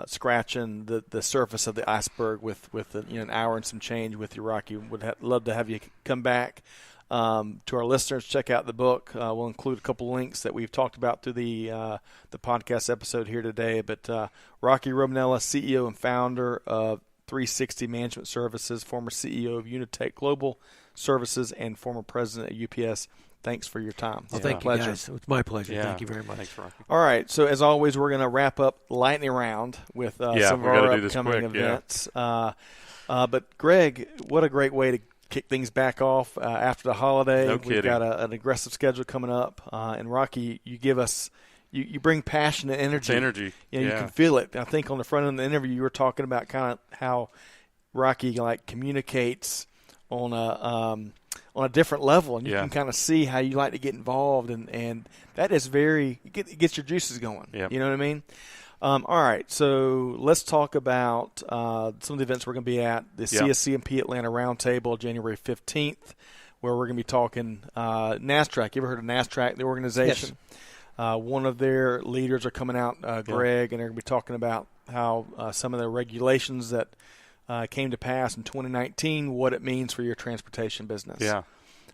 scratching the surface of the iceberg with an hour and some change with you, Rocky. Would love to have you come back. To our listeners, check out the book. We'll include a couple links that we've talked about through the podcast episode here today. But Rocky Romanella, CEO and founder of 360 Management Services, former CEO of Unitech Global Services, and former president at UPS. Thanks for your time. Well, thank you, guys. It's my pleasure. Thank you very much. Thanks, Rocky. All right. So, as always, we're going to wrap up lightning round with some of our upcoming events. But, Greg, what a great way to kick things back off after the holiday. No kidding. We've got an aggressive schedule coming up. And, Rocky, you give us you bring passion and energy. It's energy. You can feel it. I think on the front end of the interview, you were talking about kind of how Rocky communicates on a different level, and you can kind of see how you like to get involved, and that is it gets your juices going. Yep. You know what I mean? All right, so let's talk about some of the events we're going to be at. The CSCMP Atlanta Roundtable, January 15th, where we're going to be talking NASTRAC. You ever heard of NASTRAC, the organization? Yes. One of their leaders are coming out, Greg, and they're going to be talking about how some of the regulations that came to pass in 2019, what it means for your transportation business. Yeah.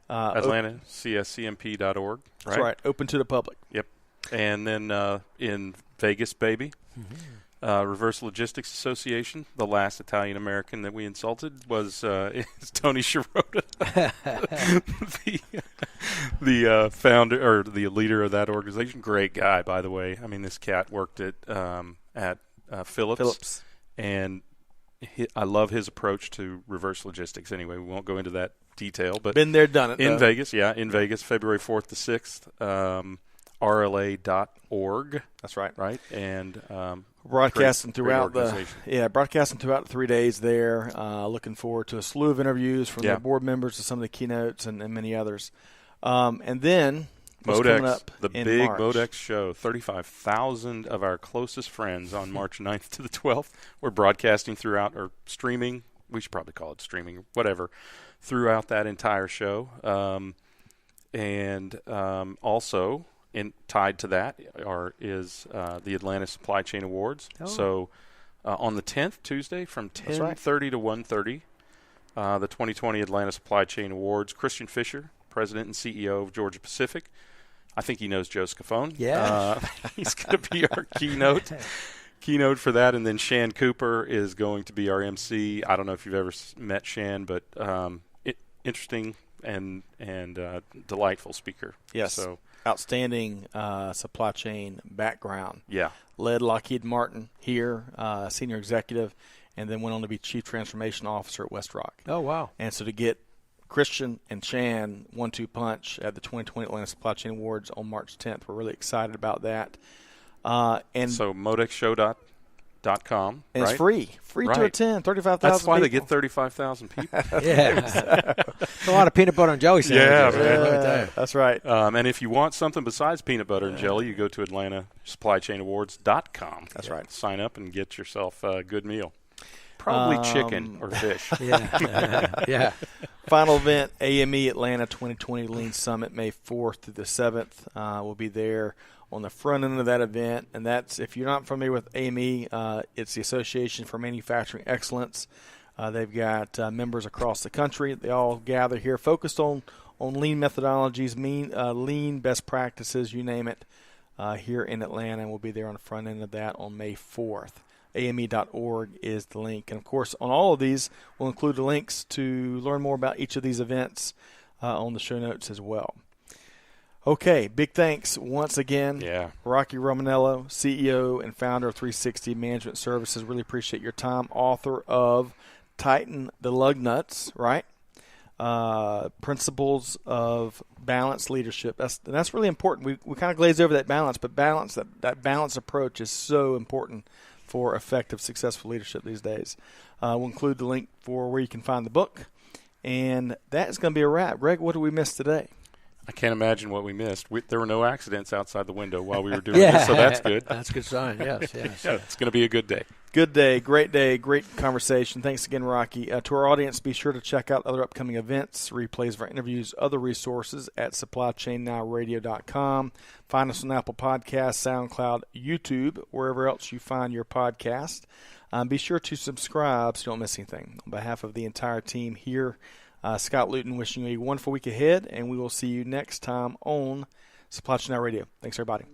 Atlanta, cscmp.org. Right? That's right. Open to the public. Yep. And then in Vegas, baby, Reverse Logistics Association, the last Italian-American that we insulted was is Tony Sciarrotta, the founder or the leader of that organization. Great guy, by the way. I mean, this cat worked at Phillips. And I love his approach to reverse logistics. Anyway, we won't go into that detail, but been there, done it. In Vegas, February 4th to 6th, RLA.org. That's right. Right, and broadcasting throughout the 3 days there. Looking forward to a slew of interviews from the board members to some of the keynotes and many others. And then Modex, the big March. Modex show, 35,000 of our closest friends on March 9th to the 12th. We're broadcasting throughout, or streaming, we should probably call it streaming, whatever, throughout that entire show. Also, tied to that is the Atlanta Supply Chain Awards. Oh. So on the 10th, Tuesday, from 10:30 to 1:30, the 2020 Atlanta Supply Chain Awards. Christian Fisher, President and CEO of Georgia Pacific. I think he knows Joe Scafone. Yeah. He's going to be our keynote for that. And then Shan Cooper is going to be our MC. I don't know if you've ever met Shan, but interesting and delightful speaker. Yes. So outstanding supply chain background. Yeah. Led Lockheed Martin here, senior executive, and then went on to be Chief Transformation Officer at WestRock. Oh, wow. And so to get Christian and Shan 1-2 punch at the 2020 Atlanta Supply Chain Awards on March 10th. We're really excited about that. And so modexshow.com com. And right? it's free to Right. attend. 35,000. That's why they people. get 35,000 people. Yeah. A lot of peanut butter and jelly Yeah, sandwiches. man. Let me tell you. That's right. And if you want something besides peanut butter and jelly, you go to AtlantaSupplyChainAwards.com. That's right. Sign up and get yourself a good meal. Probably chicken or fish. Yeah. Yeah. Final event, AME Atlanta 2020 Lean Summit, May 4th through the 7th. We'll be there on the front end of that event. And that's, if you're not familiar with AME, it's the Association for Manufacturing Excellence. They've got members across the country. They all gather here, focused on lean methodologies, lean best practices, you name it, here in Atlanta. And we'll be there on the front end of that on May 4th. AME.org is the link. And, of course, on all of these, we'll include the links to learn more about each of these events on the show notes as well. Okay, big thanks once again. Yeah. Rocky Romanella, CEO and founder of 360 Management Services. Really appreciate your time. Author of Tighten the Lug Nuts, right? Principles of Balanced Leadership. That's really important. We kind of glaze over that balance, but that balanced approach is so important for effective, successful leadership these days. We'll include the link for where you can find the book. And that is going to be a wrap. Greg, what did we miss today? I can't imagine what we missed. There were no accidents outside the window while we were doing this, so that's good. That's a good sign, yes. Yeah, it's going to be a good day. Good day, great conversation. Thanks again, Rocky. To our audience, be sure to check out other upcoming events, replays of our interviews, other resources at supplychainnowradio.com. Find us on Apple Podcasts, SoundCloud, YouTube, wherever else you find your podcast. Be sure to subscribe so you don't miss anything. On behalf of the entire team here, Scott Luton wishing you a wonderful week ahead, and we will see you next time on Supply Chain Now Radio. Thanks, everybody.